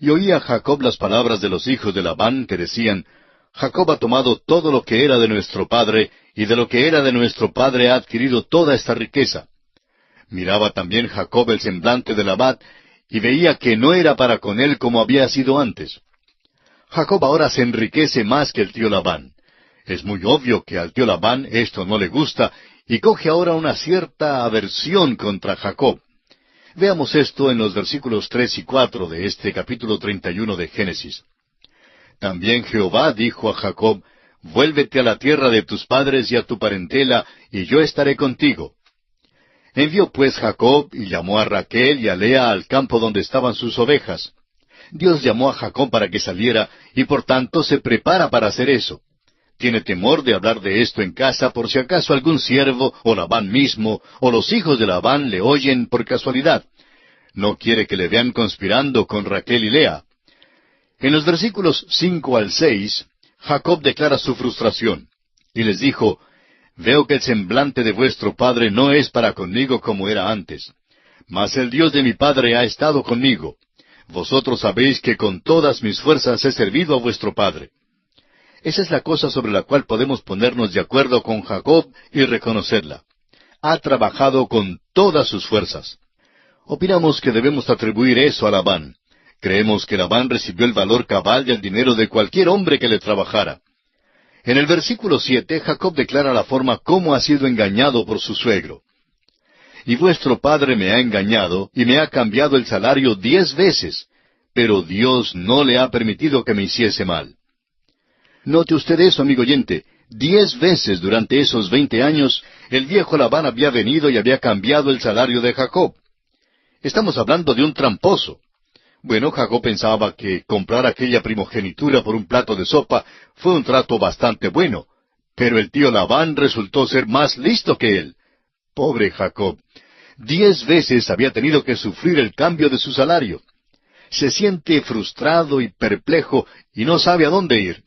«Y oía Jacob las palabras de los hijos de Labán, que decían, Jacob ha tomado todo lo que era de nuestro padre, y de lo que era de nuestro padre ha adquirido toda esta riqueza. Miraba también Jacob el semblante de Labán, y veía que no era para con él como había sido antes. Jacob ahora se enriquece más que el tío Labán. Es muy obvio que al tío Labán esto no le gusta, y coge ahora una cierta aversión contra Jacob. Veamos esto en los versículos 3 y 4 de este capítulo 31 de Génesis. También Jehová dijo a Jacob, Vuélvete a la tierra de tus padres y a tu parentela, y yo estaré contigo. Envió pues Jacob, y llamó a Raquel y a Lea al campo donde estaban sus ovejas. Dios llamó a Jacob para que saliera, y por tanto se prepara para hacer eso. Tiene temor de hablar de esto en casa por si acaso algún siervo, o Labán mismo, o los hijos de Labán le oyen por casualidad. No quiere que le vean conspirando con Raquel y Lea. En los versículos 5 al 6, Jacob declara su frustración. y les dijo, Veo que el semblante de vuestro padre no es para conmigo como era antes. Mas el Dios de mi padre ha estado conmigo. Vosotros sabéis que con todas mis fuerzas he servido a vuestro padre. Esa es la cosa sobre la cual podemos ponernos de acuerdo con Jacob y reconocerla. Ha trabajado con todas sus fuerzas. Opinamos que debemos atribuir eso a Labán. Creemos que Labán recibió el valor cabal del dinero de cualquier hombre que le trabajara. En el versículo 7, Jacob declara la forma cómo ha sido engañado por su suegro. Y vuestro padre me ha engañado y me ha cambiado el salario 10 veces, pero Dios no le ha permitido que me hiciese mal. Note usted eso, amigo oyente. 10 veces durante esos 20 años, el viejo Labán había venido y había cambiado el salario de Jacob. Estamos hablando de un tramposo. Bueno, Jacob pensaba que comprar aquella primogenitura por un plato de sopa fue un trato bastante bueno, pero el tío Labán resultó ser más listo que él. Pobre Jacob. 10 veces había tenido que sufrir el cambio de su salario. Se siente frustrado y perplejo y no sabe a dónde ir.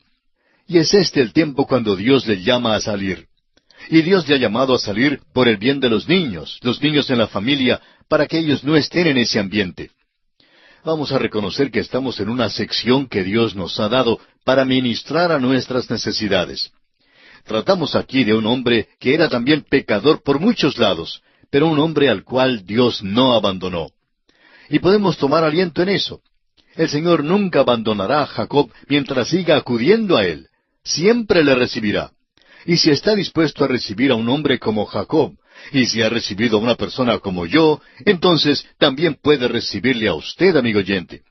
Y es este el tiempo cuando Dios le llama a salir. Y Dios le ha llamado a salir por el bien de los niños en la familia, para que ellos no estén en ese ambiente. Vamos a reconocer que estamos en una sección que Dios nos ha dado para ministrar a nuestras necesidades. Tratamos aquí de un hombre que era también pecador por muchos lados, pero un hombre al cual Dios no abandonó. Y podemos tomar aliento en eso. El Señor nunca abandonará a Jacob mientras siga acudiendo a él. Siempre le recibirá. Y si está dispuesto a recibir a un hombre como Jacob, y si ha recibido a una persona como yo, entonces también puede recibirle a usted, amigo oyente.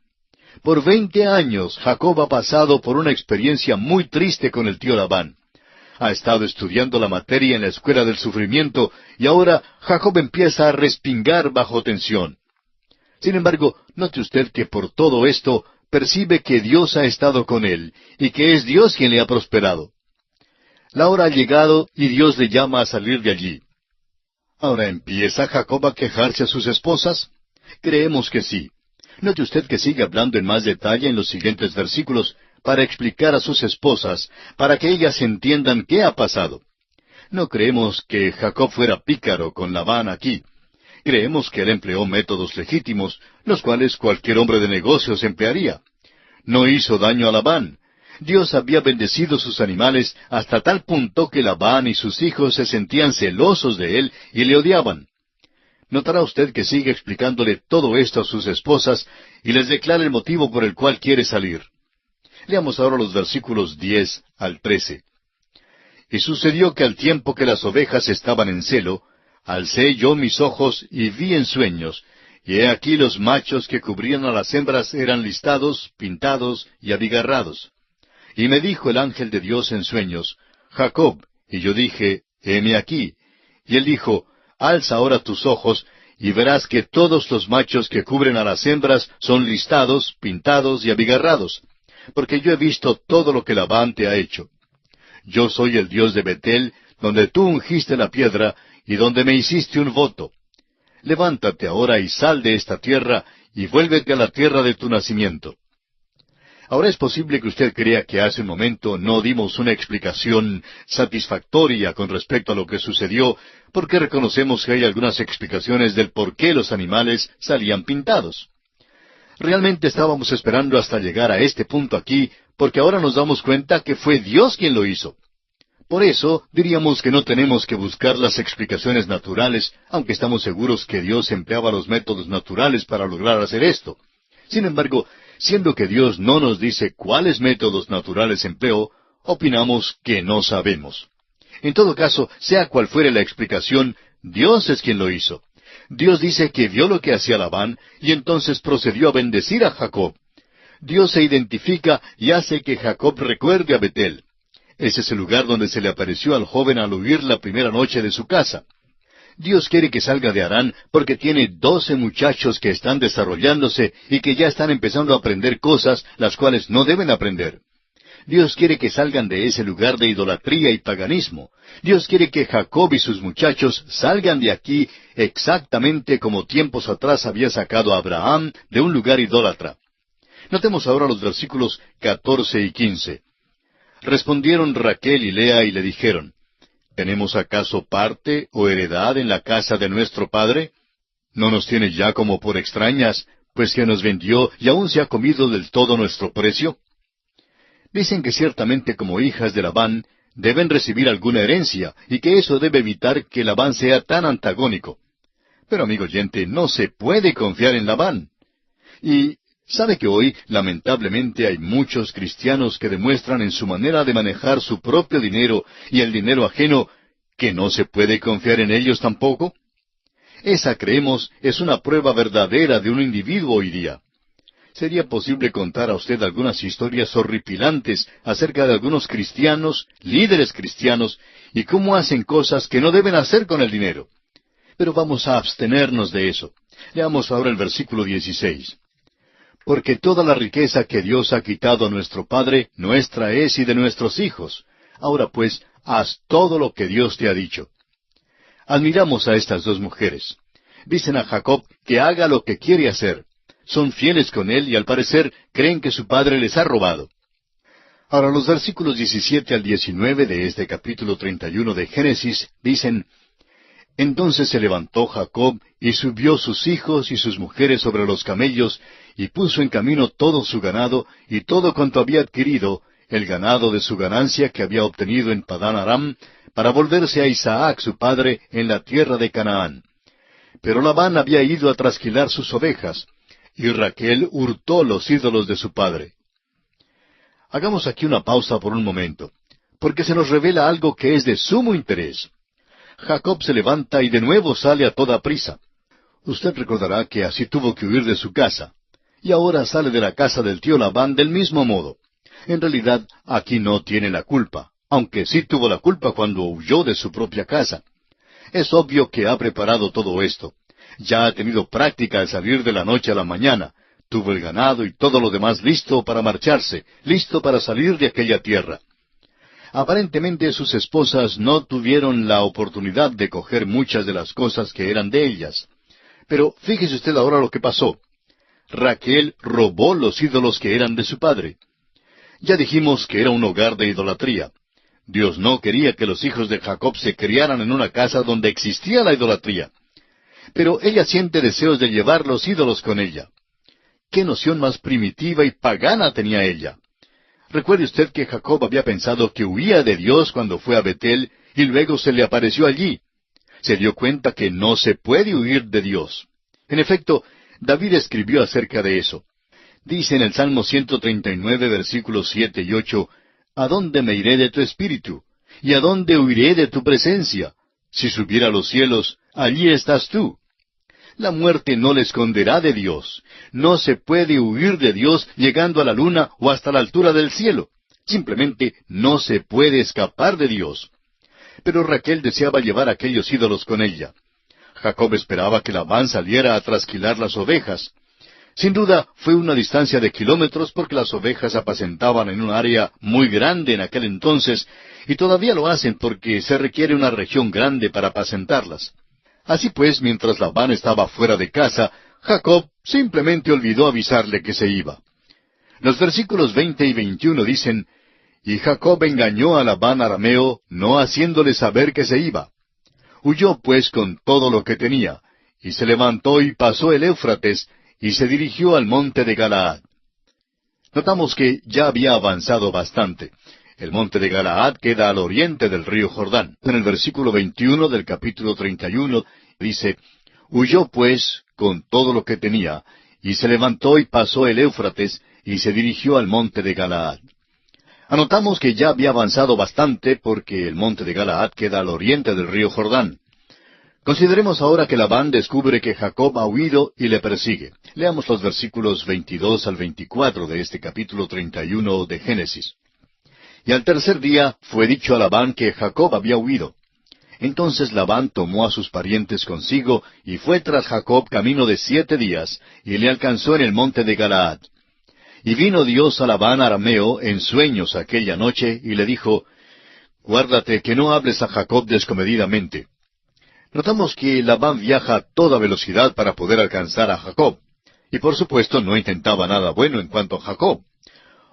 Por 20 años Jacob ha pasado por una experiencia muy triste con el tío Labán. Ha estado estudiando la materia en la escuela del sufrimiento, y ahora Jacob empieza a respingar bajo tensión. Sin embargo, note usted que por todo esto percibe que Dios ha estado con él, y que es Dios quien le ha prosperado. La hora ha llegado y Dios le llama a salir de allí. Ahora, ¿empieza Jacob a quejarse a sus esposas? Creemos que sí. Note usted que sigue hablando en más detalle en los siguientes versículos para explicar a sus esposas, para que ellas entiendan qué ha pasado. No creemos que Jacob fuera pícaro con Labán aquí. Creemos que él empleó métodos legítimos, los cuales cualquier hombre de negocios emplearía. No hizo daño a Labán. Dios había bendecido sus animales hasta tal punto que Labán y sus hijos se sentían celosos de él y le odiaban. Notará usted que sigue explicándole todo esto a sus esposas y les declara el motivo por el cual quiere salir. Leamos ahora los versículos 10 al 13. Y sucedió que al tiempo que las ovejas estaban en celo, alcé yo mis ojos y vi en sueños, y he aquí los machos que cubrían a las hembras eran listados, pintados y abigarrados. Y me dijo el ángel de Dios en sueños, Jacob, y yo dije, heme aquí. Y él dijo, alza ahora tus ojos, y verás que todos los machos que cubren a las hembras son listados, pintados y abigarrados, porque yo he visto todo lo que Labán te ha hecho. Yo soy el Dios de Betel, donde tú ungiste la piedra, y donde me hiciste un voto. Levántate ahora y sal de esta tierra, y vuélvete a la tierra de tu nacimiento. Ahora es posible que usted crea que hace un momento no dimos una explicación satisfactoria con respecto a lo que sucedió, porque reconocemos que hay algunas explicaciones del por qué los animales salían pintados. Realmente estábamos esperando hasta llegar a este punto aquí, porque ahora nos damos cuenta que fue Dios quien lo hizo. Por eso diríamos que no tenemos que buscar las explicaciones naturales, aunque estamos seguros que Dios empleaba los métodos naturales para lograr hacer esto. Sin embargo, siendo que Dios no nos dice cuáles métodos naturales empleó, opinamos que no sabemos. En todo caso, sea cual fuere la explicación, Dios es quien lo hizo. Dios dice que vio lo que hacía Labán y entonces procedió a bendecir a Jacob. Dios se identifica y hace que Jacob recuerde a Betel. Ese es el lugar donde se le apareció al joven al huir la primera noche de su casa. Dios quiere que salga de Harán porque tiene 12 muchachos que están desarrollándose y que ya están empezando a aprender cosas las cuales no deben aprender. Dios quiere que salgan de ese lugar de idolatría y paganismo. Dios quiere que Jacob y sus muchachos salgan de aquí exactamente como tiempos atrás había sacado a Abraham de un lugar idólatra. Notemos ahora los versículos 14 y 15. Respondieron Raquel y Lea y le dijeron, ¿tenemos acaso parte o heredad en la casa de nuestro padre? ¿No nos tiene ya como por extrañas, pues que nos vendió y aún se ha comido del todo nuestro precio? Dicen que ciertamente como hijas de Labán deben recibir alguna herencia, y que eso debe evitar que Labán sea tan antagónico. Pero, amigo oyente, no se puede confiar en Labán. Y sabe que hoy, lamentablemente, hay muchos cristianos que demuestran en su manera de manejar su propio dinero y el dinero ajeno que no se puede confiar en ellos tampoco. Esa, creemos, es una prueba verdadera de un individuo hoy día. Sería posible contar a usted algunas historias horripilantes acerca de algunos cristianos, líderes cristianos, y cómo hacen cosas que no deben hacer con el dinero. Pero vamos a abstenernos de eso. Leamos ahora el versículo 16. Porque toda la riqueza que Dios ha quitado a nuestro Padre, nuestra es y de nuestros hijos. Ahora pues, haz todo lo que Dios te ha dicho. Admiramos a estas dos mujeres. Dicen a Jacob que haga lo que quiere hacer. Son fieles con él y al parecer creen que su padre les ha robado. Ahora los versículos 17 al 19 de este capítulo 31 de Génesis dicen, Entonces se levantó Jacob y subió sus hijos y sus mujeres sobre los camellos y puso en camino todo su ganado y todo cuanto había adquirido, el ganado de su ganancia que había obtenido en Padán Aram, para volverse a Isaac su padre en la tierra de Canaán. Pero Labán había ido a trasquilar sus ovejas, y Raquel hurtó los ídolos de su padre. Hagamos aquí una pausa por un momento, porque se nos revela algo que es de sumo interés. Jacob se levanta y de nuevo sale a toda prisa. Usted recordará que así tuvo que huir de su casa, y ahora sale de la casa del tío Labán del mismo modo. En realidad, aquí no tiene la culpa, aunque sí tuvo la culpa cuando huyó de su propia casa. Es obvio que ha preparado todo esto. Ya ha tenido práctica al salir de la noche a la mañana. Tuvo el ganado y todo lo demás listo para marcharse, listo para salir de aquella tierra. Aparentemente sus esposas no tuvieron la oportunidad de coger muchas de las cosas que eran de ellas. Pero fíjese usted ahora lo que pasó. Raquel robó los ídolos que eran de su padre. Ya dijimos que era un hogar de idolatría. Dios no quería que los hijos de Jacob se criaran en una casa donde existía la idolatría. Pero ella siente deseos de llevar los ídolos con ella. ¿Qué noción más primitiva y pagana tenía ella? Recuerde usted que Jacob había pensado que huía de Dios cuando fue a Betel y luego se le apareció allí. Se dio cuenta que no se puede huir de Dios. En efecto, David escribió acerca de eso. Dice en el Salmo 139, versículos 7 y 8, ¿A dónde me iré de tu espíritu? ¿Y a dónde huiré de tu presencia? Si subiera a los cielos, allí estás tú. La muerte no le esconderá de Dios. No se puede huir de Dios llegando a la luna o hasta la altura del cielo. Simplemente no se puede escapar de Dios. Pero Raquel deseaba llevar aquellos ídolos con ella. Jacob esperaba que Labán saliera a trasquilar las ovejas. Sin duda fue una distancia de kilómetros porque las ovejas apacentaban en un área muy grande en aquel entonces, y todavía lo hacen porque se requiere una región grande para apacentarlas. Así pues, mientras Labán estaba fuera de casa, Jacob simplemente olvidó avisarle que se iba. Los versículos 20 y 21 dicen, Y Jacob engañó a Labán arameo, no haciéndole saber que se iba. Huyó pues con todo lo que tenía, y se levantó y pasó el Éufrates, y se dirigió al monte de Galaad. Notamos que ya había avanzado bastante. El monte de Galaad queda al oriente del río Jordán. En el versículo 21 del capítulo 31 dice, Huyó pues con todo lo que tenía, y se levantó y pasó el Éufrates, y se dirigió al monte de Galaad. Anotamos que ya había avanzado bastante porque el monte de Galaad queda al oriente del río Jordán. Consideremos ahora que Labán descubre que Jacob ha huido y le persigue. Leamos los versículos 22 al 24 de este capítulo 31 de Génesis. Y al tercer día fue dicho a Labán que Jacob había huido. Entonces Labán tomó a sus parientes consigo y fue tras Jacob camino de 7 días, y le alcanzó en el monte de Galaad. Y vino Dios a Labán arameo en sueños aquella noche, y le dijo, Guárdate que no hables a Jacob descomedidamente. Notamos que Labán viaja a toda velocidad para poder alcanzar a Jacob. Y por supuesto no intentaba nada bueno en cuanto a Jacob.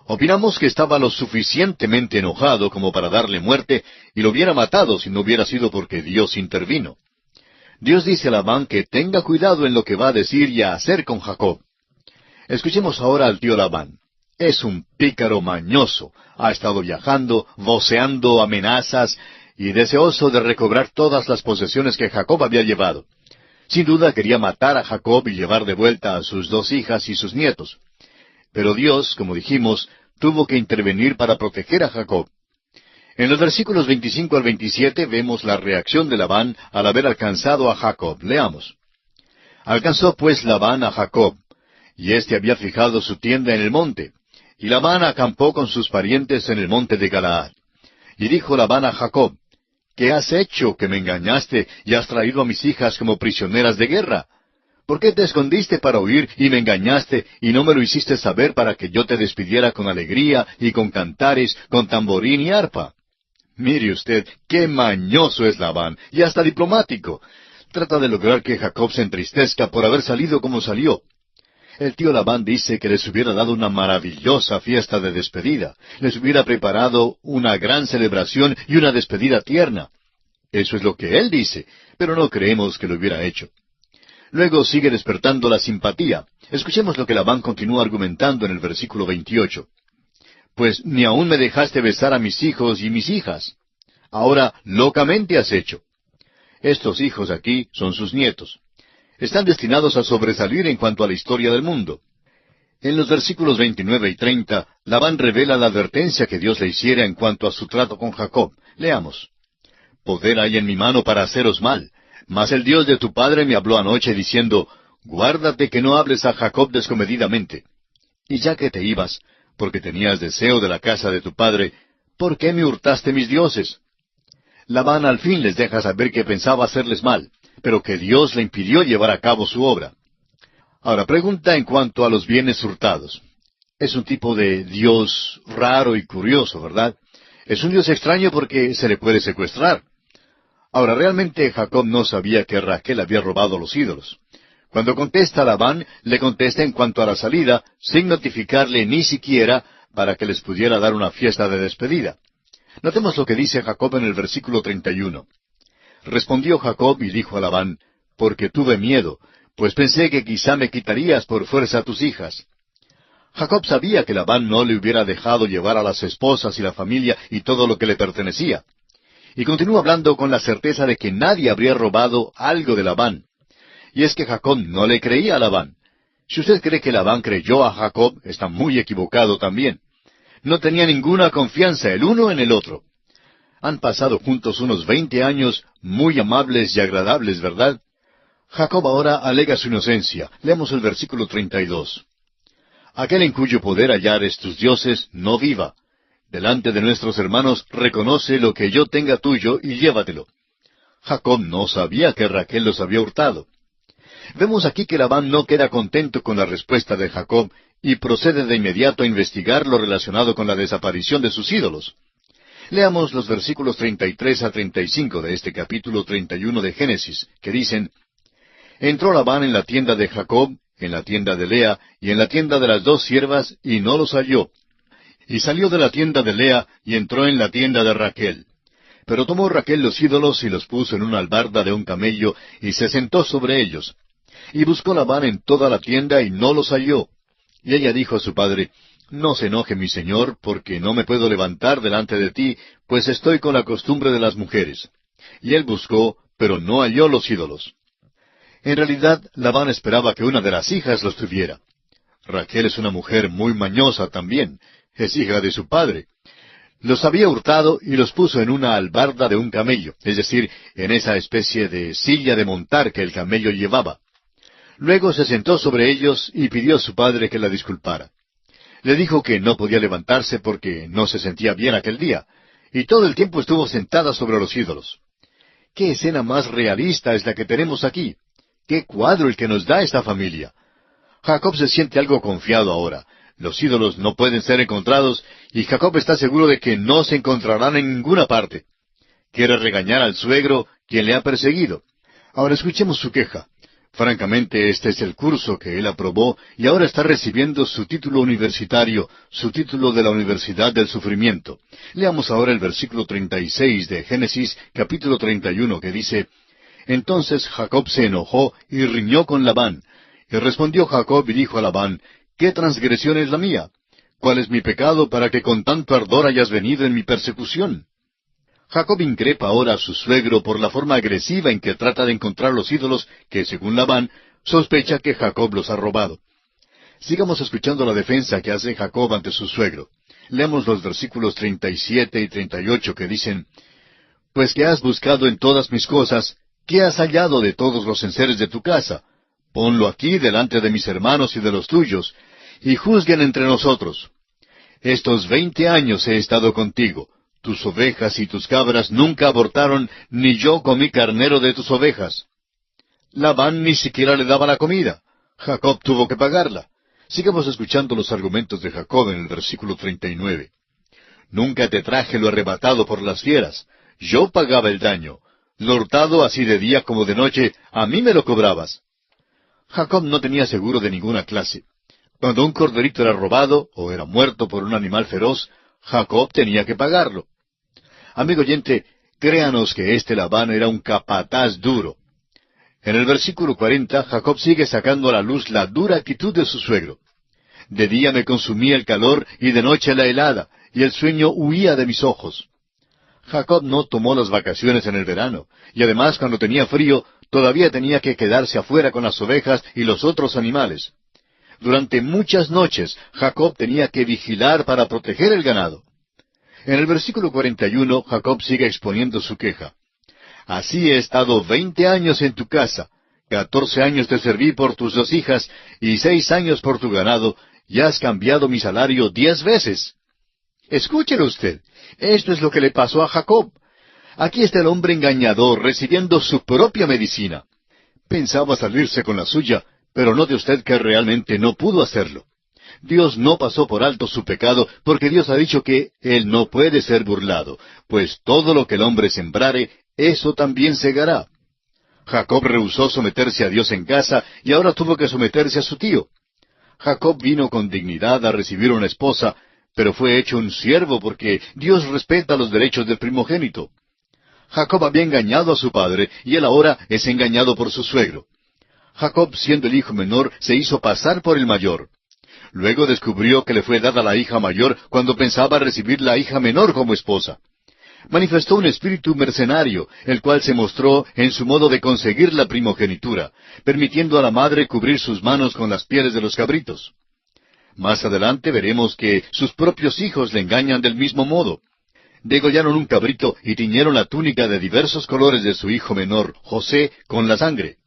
Opinamos que estaba lo suficientemente enojado como para darle muerte y lo hubiera matado si no hubiera sido porque Dios intervino. Dios dice a Labán que tenga cuidado en lo que va a decir y a hacer con Jacob. Escuchemos ahora al tío Labán. Es un pícaro mañoso. Ha estado viajando, voceando amenazas y deseoso de recobrar todas las posesiones que Jacob había llevado. Sin duda quería matar a Jacob y llevar de vuelta a sus 2 hijas y sus nietos. Pero Dios, como dijimos, tuvo que intervenir para proteger a Jacob. En los versículos 25 al 27 vemos la reacción de Labán al haber alcanzado a Jacob. Leamos. Alcanzó pues Labán a Jacob, y éste había fijado su tienda en el monte. Y Labán acampó con sus parientes en el monte de Galaad. Y dijo Labán a Jacob, ¿qué has hecho que me engañaste y has traído a mis hijas como prisioneras de guerra? ¿Por qué te escondiste para huir y me engañaste y no me lo hiciste saber para que yo te despidiera con alegría y con cantares, con tamborín y arpa? Mire usted, qué mañoso es Labán, y hasta diplomático. Trata de lograr que Jacob se entristezca por haber salido como salió. El tío Labán dice que les hubiera dado una maravillosa fiesta de despedida, les hubiera preparado una gran celebración y una despedida tierna. Eso es lo que él dice, pero no creemos que lo hubiera hecho. Luego sigue despertando la simpatía. Escuchemos lo que Labán continúa argumentando en el versículo 28. Pues ni aún me dejaste besar a mis hijos y mis hijas. Ahora locamente has hecho. Estos hijos aquí son sus nietos. Están destinados a sobresalir en cuanto a la historia del mundo. En los versículos 29 y 30, Labán revela la advertencia que Dios le hiciera en cuanto a su trato con Jacob. Leamos. Poder hay en mi mano para haceros mal, mas el Dios de tu padre me habló anoche diciendo, guárdate que no hables a Jacob descomedidamente. Y ya que te ibas, porque tenías deseo de la casa de tu padre, ¿por qué me hurtaste mis dioses? Labán al fin les deja saber que pensaba hacerles mal, pero que Dios le impidió llevar a cabo su obra. Ahora, pregunta en cuanto a los bienes hurtados. Es un tipo de Dios raro y curioso, ¿verdad? Es un Dios extraño porque se le puede secuestrar. Ahora, realmente Jacob no sabía que Raquel había robado los ídolos. Cuando contesta a Labán, le contesta en cuanto a la salida, sin notificarle ni siquiera para que les pudiera dar una fiesta de despedida. Notemos lo que dice Jacob en el versículo 31. Respondió Jacob y dijo a Labán, porque tuve miedo, pues pensé que quizá me quitarías por fuerza a tus hijas. Jacob sabía que Labán no le hubiera dejado llevar a las esposas y la familia y todo lo que le pertenecía. Y continúa hablando con la certeza de que nadie habría robado algo de Labán. Y es que Jacob no le creía a Labán. Si usted cree que Labán creyó a Jacob, está muy equivocado también. No tenía ninguna confianza el uno en el otro. Han pasado juntos unos 20 años muy amables y agradables, ¿verdad? Jacob ahora alega su inocencia. Leamos el versículo 32. Aquel en cuyo poder hallares tus dioses, no viva. Delante de nuestros hermanos reconoce lo que yo tenga tuyo y llévatelo. Jacob no sabía que Raquel los había hurtado. Vemos aquí que Labán no queda contento con la respuesta de Jacob y procede de inmediato a investigar lo relacionado con la desaparición de sus ídolos. Leamos los versículos 33 a 35 de este capítulo 31 de Génesis, que dicen, entró Labán en la tienda de Jacob, en la tienda de Lea y en la tienda de las 2 siervas, y no los halló. Y salió de la tienda de Lea y entró en la tienda de Raquel. Pero tomó Raquel los ídolos y los puso en una albarda de un camello y se sentó sobre ellos. Y buscó Labán en toda la tienda y no los halló. Y ella dijo a su padre, no se enoje mi señor, porque no me puedo levantar delante de ti, pues estoy con la costumbre de las mujeres. Y él buscó, pero no halló los ídolos. En realidad, Labán esperaba que una de las hijas los tuviera. Raquel es una mujer muy mañosa también, es hija de su padre. Los había hurtado y los puso en una albarda de un camello, es decir, en esa especie de silla de montar que el camello llevaba. Luego se sentó sobre ellos y pidió a su padre que la disculpara. Le dijo que no podía levantarse porque no se sentía bien aquel día, y todo el tiempo estuvo sentada sobre los ídolos. ¿Qué escena más realista es la que tenemos aquí? ¿Qué cuadro el que nos da esta familia? Jacob se siente algo confiado ahora. Los ídolos no pueden ser encontrados, y Jacob está seguro de que no se encontrarán en ninguna parte. Quiere regañar al suegro, quien le ha perseguido. Ahora escuchemos su queja. Francamente, este es el curso que él aprobó y ahora está recibiendo su título universitario, su título de la Universidad del Sufrimiento. Leamos ahora el versículo 36 de Génesis, capítulo 31, que dice: Entonces Jacob se enojó y riñó con Labán. Y respondió Jacob y dijo a Labán: ¿Qué transgresión es la mía? ¿Cuál es mi pecado para que con tanto ardor hayas venido en mi persecución? Jacob increpa ahora a su suegro por la forma agresiva en que trata de encontrar los ídolos que, según Labán, sospecha que Jacob los ha robado. Sigamos escuchando la defensa que hace Jacob ante su suegro. Leamos los versículos 37 y 38 que dicen: Pues que has buscado en todas mis cosas, ¿qué has hallado de todos los enseres de tu casa? Ponlo aquí delante de mis hermanos y de los tuyos, y juzguen entre nosotros. Estos 20 años he estado contigo. Tus ovejas y tus cabras nunca abortaron, ni yo comí carnero de tus ovejas. Labán ni siquiera le daba la comida. Jacob tuvo que pagarla. Sigamos escuchando los argumentos de Jacob en el versículo 39. Nunca te traje lo arrebatado por las fieras. Yo pagaba el daño. Lo hurtado así de día como de noche, a mí me lo cobrabas. Jacob no tenía seguro de ninguna clase. Cuando un corderito era robado o era muerto por un animal feroz, Jacob tenía que pagarlo. Amigo oyente, créanos que este Labán era un capataz duro. En el versículo 40, Jacob sigue sacando a la luz la dura actitud de su suegro. De día me consumía el calor y de noche la helada, y el sueño huía de mis ojos. Jacob no tomó las vacaciones en el verano, y además cuando tenía frío, todavía tenía que quedarse afuera con las ovejas y los otros animales. Durante muchas noches, Jacob tenía que vigilar para proteger el ganado. En el versículo 41, Jacob sigue exponiendo su queja. Así he estado 20 años en tu casa, 14 años te serví por tus 2 hijas, y 6 años por tu ganado, y has cambiado mi salario 10 veces. Escúchelo usted, esto es lo que le pasó a Jacob. Aquí está el hombre engañador recibiendo su propia medicina. Pensaba salirse con la suya, pero note usted que realmente no pudo hacerlo. Dios no pasó por alto su pecado, porque Dios ha dicho que Él no puede ser burlado, pues todo lo que el hombre sembrare, eso también segará. Jacob rehusó someterse a Dios en casa, y ahora tuvo que someterse a su tío. Jacob vino con dignidad a recibir una esposa, pero fue hecho un siervo porque Dios respeta los derechos del primogénito. Jacob había engañado a su padre, y él ahora es engañado por su suegro. Jacob, siendo el hijo menor, se hizo pasar por el mayor. Luego descubrió que le fue dada la hija mayor cuando pensaba recibir la hija menor como esposa. Manifestó un espíritu mercenario, el cual se mostró en su modo de conseguir la primogenitura, permitiendo a la madre cubrir sus manos con las pieles de los cabritos. Más adelante veremos que sus propios hijos le engañan del mismo modo. Degollaron un cabrito y tiñeron la túnica de diversos colores de su hijo menor, José, con la sangre.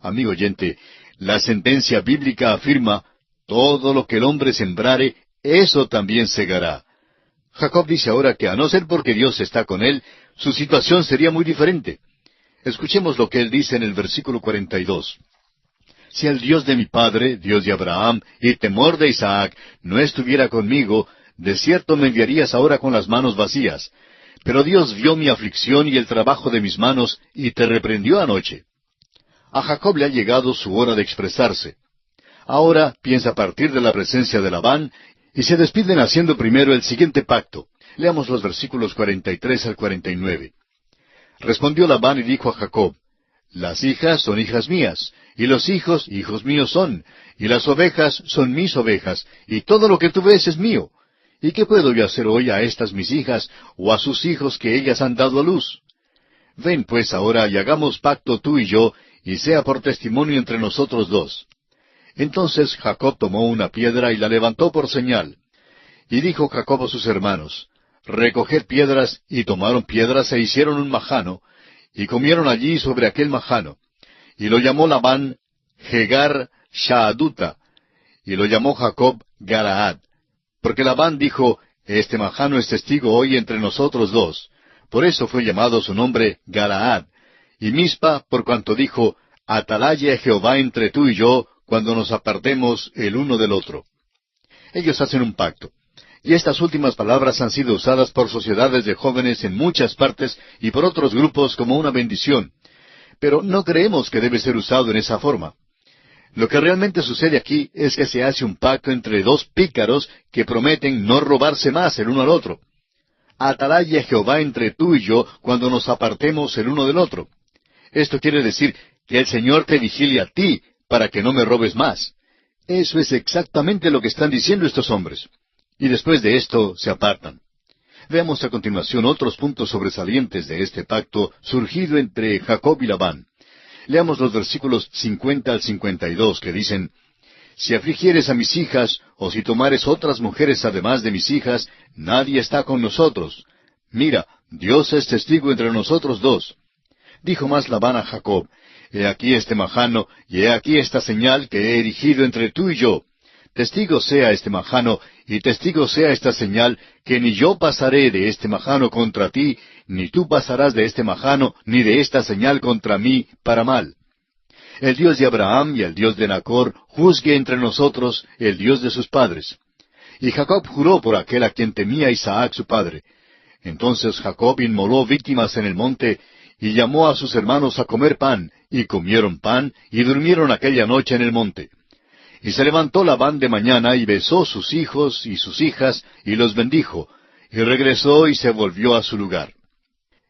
Amigo oyente, la sentencia bíblica afirma: todo lo que el hombre sembrare, eso también segará. Jacob dice ahora que a no ser porque Dios está con él, su situación sería muy diferente. Escuchemos lo que él dice en el versículo 42. Si el Dios de mi padre, Dios de Abraham, y temor de Isaac, no estuviera conmigo, de cierto me enviarías ahora con las manos vacías. Pero Dios vio mi aflicción y el trabajo de mis manos, y te reprendió anoche. A Jacob le ha llegado su hora de expresarse. Ahora piensa partir de la presencia de Labán, y se despiden haciendo primero el siguiente pacto. Leamos los versículos 43 al 49. Respondió Labán y dijo a Jacob: Las hijas son hijas mías, y los hijos hijos míos son, y las ovejas son mis ovejas, y todo lo que tú ves es mío. ¿Y qué puedo yo hacer hoy a estas mis hijas, o a sus hijos que ellas han dado a luz? Ven pues ahora y hagamos pacto tú y yo, y sea por testimonio entre nosotros dos. Entonces Jacob tomó una piedra y la levantó por señal. Y dijo Jacob a sus hermanos: Recoged piedras, y tomaron piedras e hicieron un majano, y comieron allí sobre aquel majano. Y lo llamó Labán Jegar Shaaduta, y lo llamó Jacob Galaad. Porque Labán dijo: Este majano es testigo hoy entre nosotros dos. Por eso fue llamado su nombre Galaad. Y Mispa, por cuanto dijo: Atalaya Jehová entre tú y yo, cuando nos apartemos el uno del otro. Ellos hacen un pacto. Y estas últimas palabras han sido usadas por sociedades de jóvenes en muchas partes y por otros grupos como una bendición. pero no creemos que debe ser usado en esa forma. Lo que realmente sucede aquí es que se hace un pacto entre dos pícaros que prometen no robarse más el uno al otro. Atalaya Jehová entre tú y yo cuando nos apartemos el uno del otro. Esto quiere decir que el Señor te vigile a ti para que no me robes más. Eso es exactamente lo que están diciendo estos hombres. Y después de esto se apartan. Veamos a continuación otros puntos sobresalientes de este pacto surgido entre Jacob y Labán. Leamos los versículos 50 al 52 que dicen: Si afligieres a mis hijas, o si tomares otras mujeres además de mis hijas, nadie está con nosotros. Mira, Dios es testigo entre nosotros dos. Dijo más Labán a Jacob: He aquí este majano, y he aquí esta señal que he erigido entre tú y yo. Testigo sea este majano, y testigo sea esta señal, que ni yo pasaré de este majano contra ti, ni tú pasarás de este majano, ni de esta señal contra mí, para mal. El Dios de Abraham y el Dios de Nachor juzgue entre nosotros, el Dios de sus padres. Y Jacob juró por aquel a quien temía Isaac su padre. Entonces Jacob inmoló víctimas en el monte, y llamó a sus hermanos a comer pan, y comieron pan, y durmieron aquella noche en el monte. Y se levantó Labán de mañana, y besó sus hijos y sus hijas, y los bendijo, y regresó y se volvió a su lugar.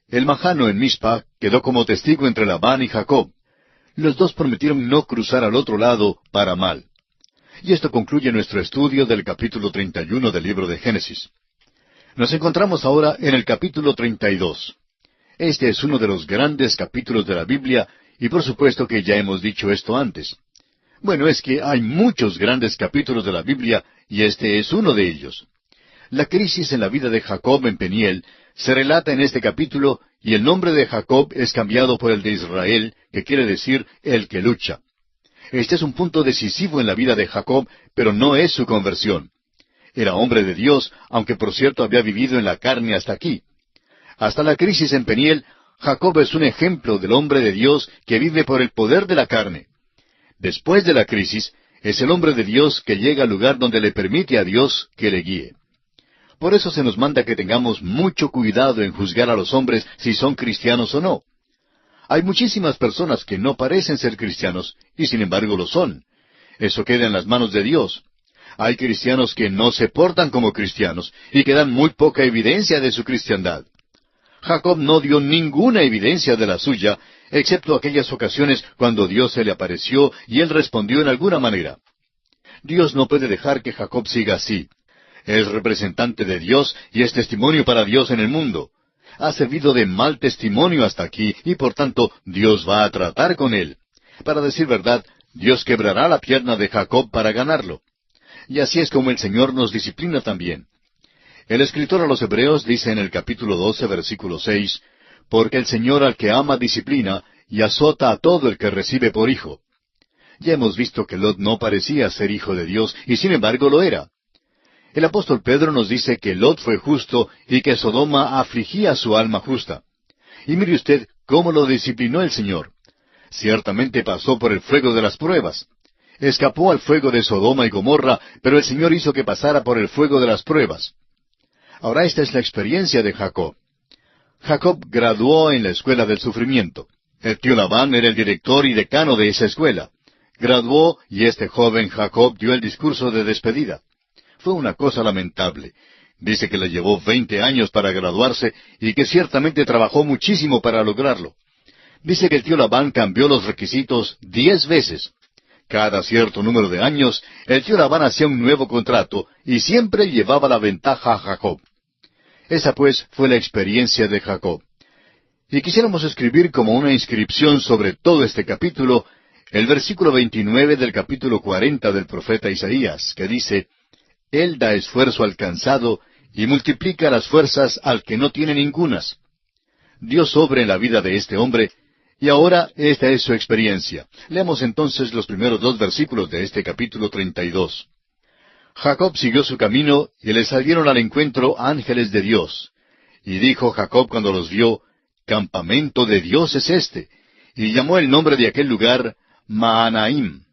El majano en Mizpa quedó como testigo entre Labán y Jacob. Los dos prometieron no cruzar al otro lado para mal. Y esto concluye nuestro estudio del capítulo 31 del libro de Génesis. Nos encontramos ahora en el capítulo 32. Este es uno de los grandes capítulos de la Biblia, y por supuesto que ya hemos dicho esto antes. Bueno, es que hay muchos grandes capítulos de la Biblia, y este es uno de ellos. La crisis en la vida de Jacob en Peniel se relata en este capítulo, y el nombre de Jacob es cambiado por el de Israel, que quiere decir el que lucha. Este es un punto decisivo en la vida de Jacob, pero no es su conversión. Era hombre de Dios, aunque por cierto había vivido en la carne hasta aquí. Hasta la crisis en Peniel, Jacob es un ejemplo del hombre de Dios que vive por el poder de la carne. Después de la crisis, es el hombre de Dios que llega al lugar donde le permite a Dios que le guíe. Por eso se nos manda que tengamos mucho cuidado en juzgar a los hombres si son cristianos o no. Hay muchísimas personas que no parecen ser cristianos, y sin embargo lo son. Eso queda en las manos de Dios. Hay cristianos que no se portan como cristianos, y que dan muy poca evidencia de su cristiandad. Jacob no dio ninguna evidencia de la suya, excepto aquellas ocasiones cuando Dios se le apareció y él respondió en alguna manera. Dios no puede dejar que Jacob siga así. Es representante de Dios y es testimonio para Dios en el mundo. Ha servido de mal testimonio hasta aquí y por tanto Dios va a tratar con él. Para decir verdad, Dios quebrará la pierna de Jacob para ganarlo. Y así es como el Señor nos disciplina también. El escritor a los Hebreos dice en el capítulo 12, versículo 6, porque el Señor al que ama disciplina y azota a todo el que recibe por hijo. Ya hemos visto que Lot no parecía ser hijo de Dios y sin embargo lo era. El apóstol Pedro nos dice que Lot fue justo y que Sodoma afligía su alma justa. Y mire usted cómo lo disciplinó el Señor. Ciertamente pasó por el fuego de las pruebas. Escapó al fuego de Sodoma y Gomorra, pero el Señor hizo que pasara por el fuego de las pruebas. Ahora esta es la experiencia de Jacob. Jacob graduó en la escuela del sufrimiento. El tío Labán era el director y decano de esa escuela. Graduó y este joven Jacob dio el discurso de despedida. Fue una cosa lamentable. Dice que le llevó 20 años para graduarse y que ciertamente trabajó muchísimo para lograrlo. Dice que el tío Labán cambió los requisitos 10 veces. Cada cierto número de años, el tío Labán hacía un nuevo contrato y siempre llevaba la ventaja a Jacob. Esa pues fue la experiencia de Jacob. Y quisiéramos escribir como una inscripción sobre todo este capítulo, el versículo 29 del capítulo 40 del profeta Isaías, que dice, Él da esfuerzo al cansado y multiplica las fuerzas al que no tiene ningunas. Dios obra en la vida de este hombre, y ahora esta es su experiencia. Leamos entonces los primeros 2 versículos de este capítulo 32. Jacob siguió su camino, y le salieron al encuentro ángeles de Dios. Y dijo Jacob cuando los vio, Campamento de Dios es este, y llamó el nombre de aquel lugar Mahanaim.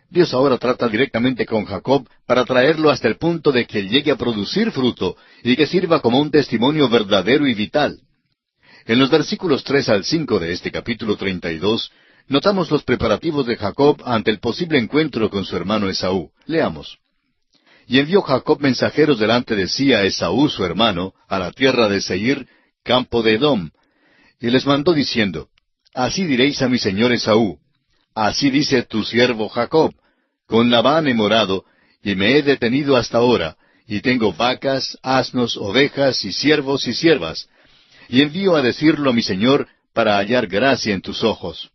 Dios ahora trata directamente con Jacob para traerlo hasta el punto de que llegue a producir fruto, y que sirva como un testimonio verdadero y vital. En los versículos 3 al 5 de este capítulo 32, notamos los preparativos de Jacob ante el posible encuentro con su hermano Esaú. Leamos. Y envió Jacob mensajeros delante de sí a Esaú su hermano, a la tierra de Seir, campo de Edom, y les mandó diciendo, Así diréis a mi señor Esaú, así dice tu siervo Jacob, con Labán he morado, y me he detenido hasta ahora, y tengo vacas, asnos, ovejas, y siervos y siervas, y envío a decirlo a mi señor, para hallar gracia en tus ojos.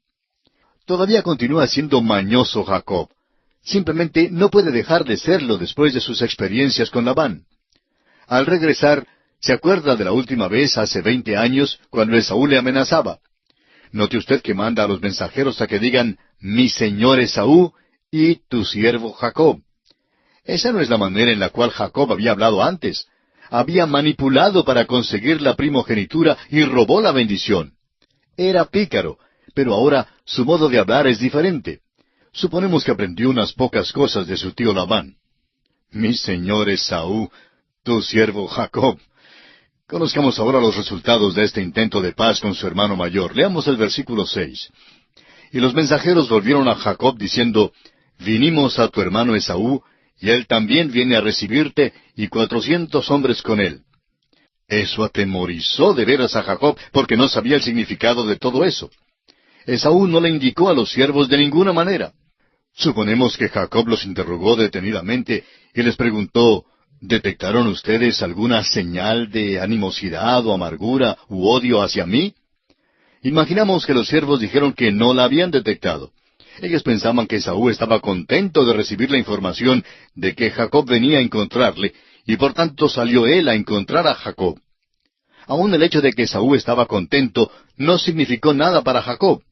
Todavía continúa siendo mañoso Jacob. Simplemente no puede dejar de serlo después de sus experiencias con Labán. Al regresar, se acuerda de la última vez hace 20 años, cuando Esaú le amenazaba. Note usted que manda a los mensajeros a que digan, mi señor Esaú y tu siervo Jacob. Esa no es la manera en la cual Jacob había hablado antes. Había manipulado para conseguir la primogenitura y robó la bendición. Era pícaro, pero ahora su modo de hablar es diferente. Suponemos que aprendió unas pocas cosas de su tío Labán. Mi señor Esaú, tu siervo Jacob. Conozcamos ahora los resultados de este intento de paz con su hermano mayor. Leamos el versículo 6. Y los mensajeros volvieron a Jacob diciendo, Vinimos a tu hermano Esaú, y él también viene a recibirte, y 400 hombres con él. Eso atemorizó de veras a Jacob, porque no sabía el significado de todo eso. Esaú no le indicó a los siervos de ninguna manera. Suponemos que Jacob los interrogó detenidamente y les preguntó, ¿detectaron ustedes alguna señal de animosidad o amargura u odio hacia mí? Imaginamos que los siervos dijeron que no la habían detectado. Ellos pensaban que Esaú estaba contento de recibir la información de que Jacob venía a encontrarle, y por tanto salió él a encontrar a Jacob. Aún el hecho de que Esaú estaba contento no significó nada para Jacob.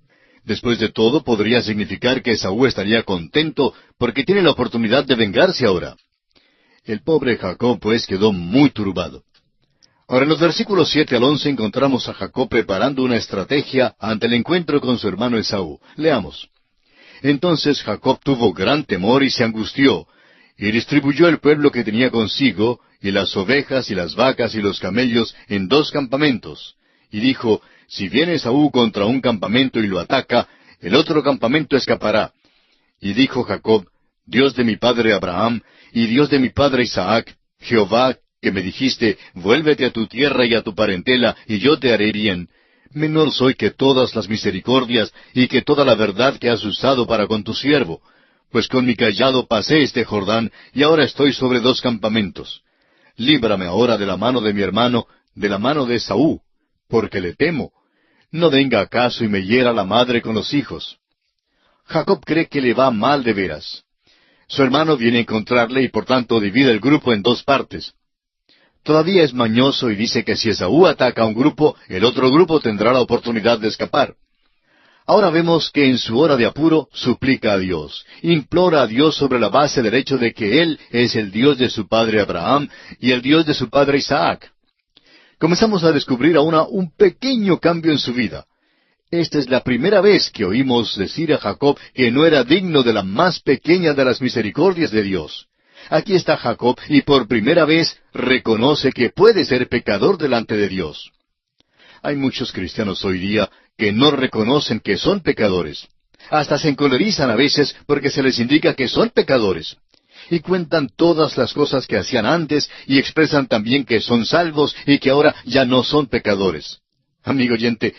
Después de todo, podría significar que Esaú estaría contento porque tiene la oportunidad de vengarse ahora. El pobre Jacob, pues, quedó muy turbado. Ahora, en los versículos 7 al 11 encontramos a Jacob preparando una estrategia ante el encuentro con su hermano Esaú. Leamos. Entonces Jacob tuvo gran temor y se angustió, y distribuyó el pueblo que tenía consigo, y las ovejas y las vacas y los camellos en 2 campamentos. Y dijo, si viene Esaú contra un campamento y lo ataca, el otro campamento escapará. Y dijo Jacob, Dios de mi padre Abraham, y Dios de mi padre Isaac, Jehová, que me dijiste, vuélvete a tu tierra y a tu parentela, y yo te haré bien. Menor soy que todas las misericordias, y que toda la verdad que has usado para con tu siervo. Pues con mi cayado pasé este Jordán, y ahora estoy sobre 2 campamentos. Líbrame ahora de la mano de mi hermano, de la mano de Esaú, porque le temo. No venga acaso y me hiera la madre con los hijos. Jacob cree que le va mal de veras. Su hermano viene a encontrarle y por tanto divide el grupo en 2 partes. Todavía es mañoso y dice que si Esaú ataca a un grupo, el otro grupo tendrá la oportunidad de escapar. Ahora vemos que en su hora de apuro suplica a Dios, implora a Dios sobre la base del hecho de que Él es el Dios de su padre Abraham y el Dios de su padre Isaac. Comenzamos a descubrir ahora un pequeño cambio en su vida. Esta es la primera vez que oímos decir a Jacob que no era digno de la más pequeña de las misericordias de Dios. Aquí está Jacob y por primera vez reconoce que puede ser pecador delante de Dios. Hay muchos cristianos hoy día que no reconocen que son pecadores. Hasta se encolerizan a veces porque se les indica que son pecadores. Y cuentan todas las cosas que hacían antes y expresan también que son salvos y que ahora ya no son pecadores. Amigo oyente,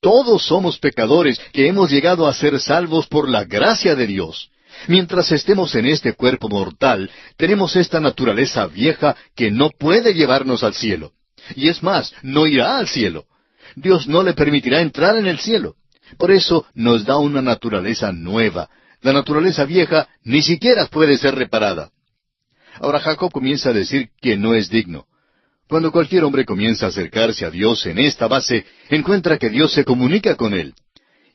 todos somos pecadores que hemos llegado a ser salvos por la gracia de Dios. Mientras estemos en este cuerpo mortal, tenemos esta naturaleza vieja que no puede llevarnos al cielo. Y es más, no irá al cielo. Dios no le permitirá entrar en el cielo. Por eso nos da una naturaleza nueva. La naturaleza vieja ni siquiera puede ser reparada. Ahora Jacob comienza a decir que no es digno. Cuando cualquier hombre comienza a acercarse a Dios en esta base, encuentra que Dios se comunica con él.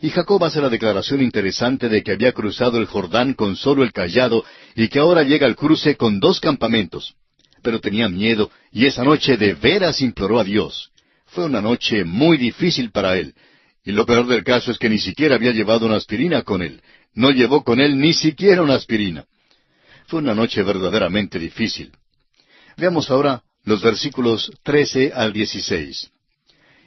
Y Jacob hace la declaración interesante de que había cruzado el Jordán con solo el cayado y que ahora llega al cruce con 2 campamentos. Pero tenía miedo y esa noche de veras imploró a Dios. Fue una noche muy difícil para él. Y lo peor del caso es que ni siquiera había llevado una aspirina con él. No llevó con él ni siquiera una aspirina. Fue una noche verdaderamente difícil. Veamos ahora los versículos 13 al 16.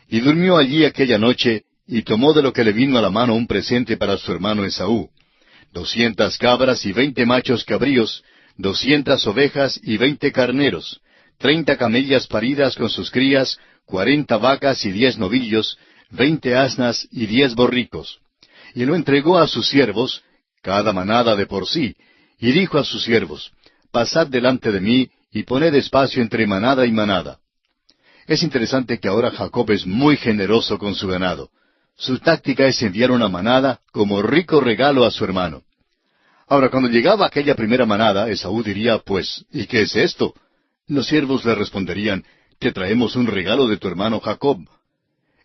Y durmió allí aquella noche, y tomó de lo que le vino a la mano un presente para su hermano Esaú: 200 cabras y 20 machos cabríos, 200 ovejas y 20 carneros, 30 camellas paridas con sus crías, 40 vacas y 10 novillos, 20 asnas y 10 borricos. Y lo entregó a sus siervos, cada manada de por sí, y dijo a sus siervos: Pasad delante de mí, y poned espacio entre manada y manada. Es interesante que ahora Jacob es muy generoso con su ganado. Su táctica es enviar una manada como rico regalo a su hermano. Ahora, cuando llegaba aquella primera manada, Esaú diría: Pues, ¿y qué es esto? Los siervos le responderían: Te traemos un regalo de tu hermano Jacob.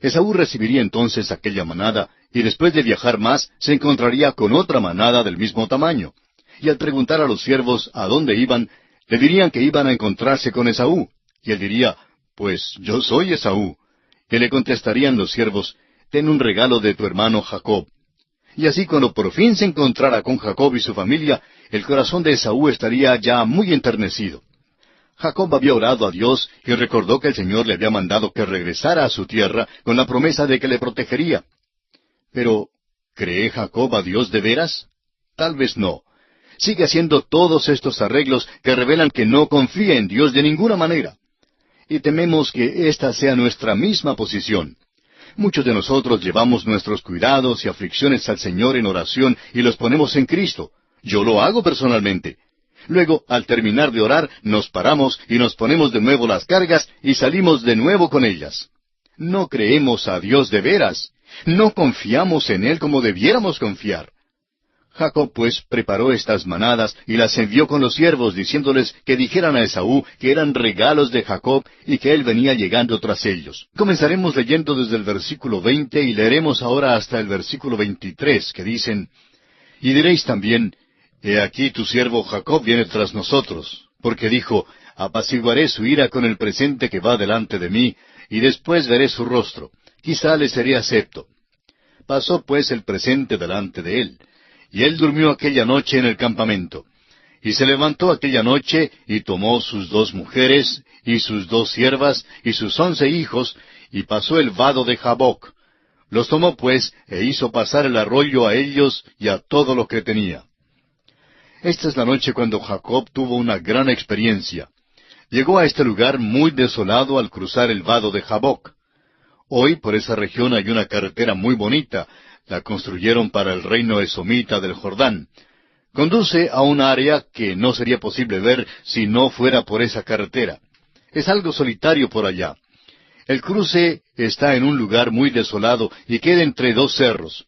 Esaú recibiría entonces aquella manada, y después de viajar más, se encontraría con otra manada del mismo tamaño. Y al preguntar a los siervos a dónde iban, le dirían que iban a encontrarse con Esaú. Y él diría: Pues yo soy Esaú. Y le contestarían los siervos: Ten un regalo de tu hermano Jacob. Y así, cuando por fin se encontrara con Jacob y su familia, el corazón de Esaú estaría ya muy enternecido. Jacob había orado a Dios y recordó que el Señor le había mandado que regresara a su tierra con la promesa de que le protegería. Pero, ¿cree Jacob a Dios de veras? Tal vez no. Sigue haciendo todos estos arreglos que revelan que no confía en Dios de ninguna manera. Y tememos que esta sea nuestra misma posición. Muchos de nosotros llevamos nuestros cuidados y aflicciones al Señor en oración y los ponemos en Cristo. Yo lo hago personalmente. Luego, al terminar de orar, nos paramos y nos ponemos de nuevo las cargas y salimos de nuevo con ellas. No creemos a Dios de veras. No confiamos en Él como debiéramos confiar. Jacob pues preparó estas manadas y las envió con los siervos, diciéndoles que dijeran a Esaú que eran regalos de Jacob y que él venía llegando tras ellos. Comenzaremos leyendo desde el versículo 20 y leeremos ahora hasta el versículo 23, que dicen: Y diréis también: He aquí tu siervo Jacob viene tras nosotros, porque dijo: Apaciguaré su ira con el presente que va delante de mí, y después veré su rostro. Quizá le seré acepto. Pasó pues el presente delante de él. Y él durmió aquella noche en el campamento. Y se levantó aquella noche, y tomó sus 2 mujeres, y sus 2 siervas, y sus 11 hijos, y pasó el vado de Jaboc. Los tomó pues, e hizo pasar el arroyo a ellos y a todo lo que tenía. Esta es la noche cuando Jacob tuvo una gran experiencia. Llegó a este lugar muy desolado al cruzar el vado de Jaboc. Hoy por esa región hay una carretera muy bonita. La construyeron para el reino esomita del Jordán. Conduce a un área que no sería posible ver si no fuera por esa carretera. Es algo solitario por allá. El cruce está en un lugar muy desolado y queda entre 2 cerros.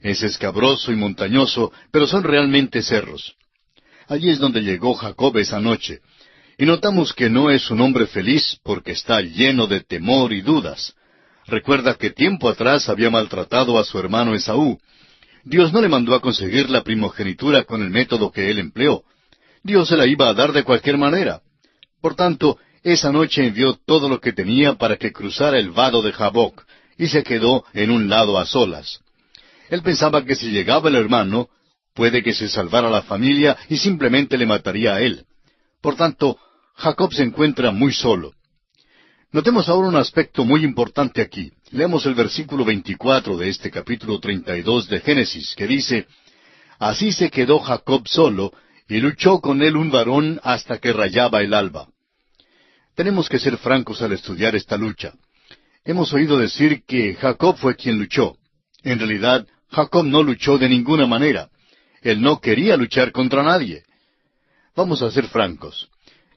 Es escabroso y montañoso, pero son realmente cerros. Allí es donde llegó Jacob esa noche. Y notamos que no es un hombre feliz porque está lleno de temor y dudas. Recuerda que tiempo atrás había maltratado a su hermano Esaú. Dios no le mandó a conseguir la primogenitura con el método que él empleó. Dios se la iba a dar de cualquier manera. Por tanto, esa noche envió todo lo que tenía para que cruzara el vado de Jaboc, y se quedó en un lado a solas. Él pensaba que si llegaba el hermano, puede que se salvara la familia y simplemente le mataría a él. Por tanto, Jacob se encuentra muy solo. Notemos ahora un aspecto muy importante aquí. Leemos el versículo 24 de este capítulo 32 de Génesis, que dice: Así se quedó Jacob solo, y luchó con él un varón hasta que rayaba el alba. Tenemos que ser francos al estudiar esta lucha. Hemos oído decir que Jacob fue quien luchó. En realidad, Jacob no luchó de ninguna manera. Él no quería luchar contra nadie. Vamos a ser francos.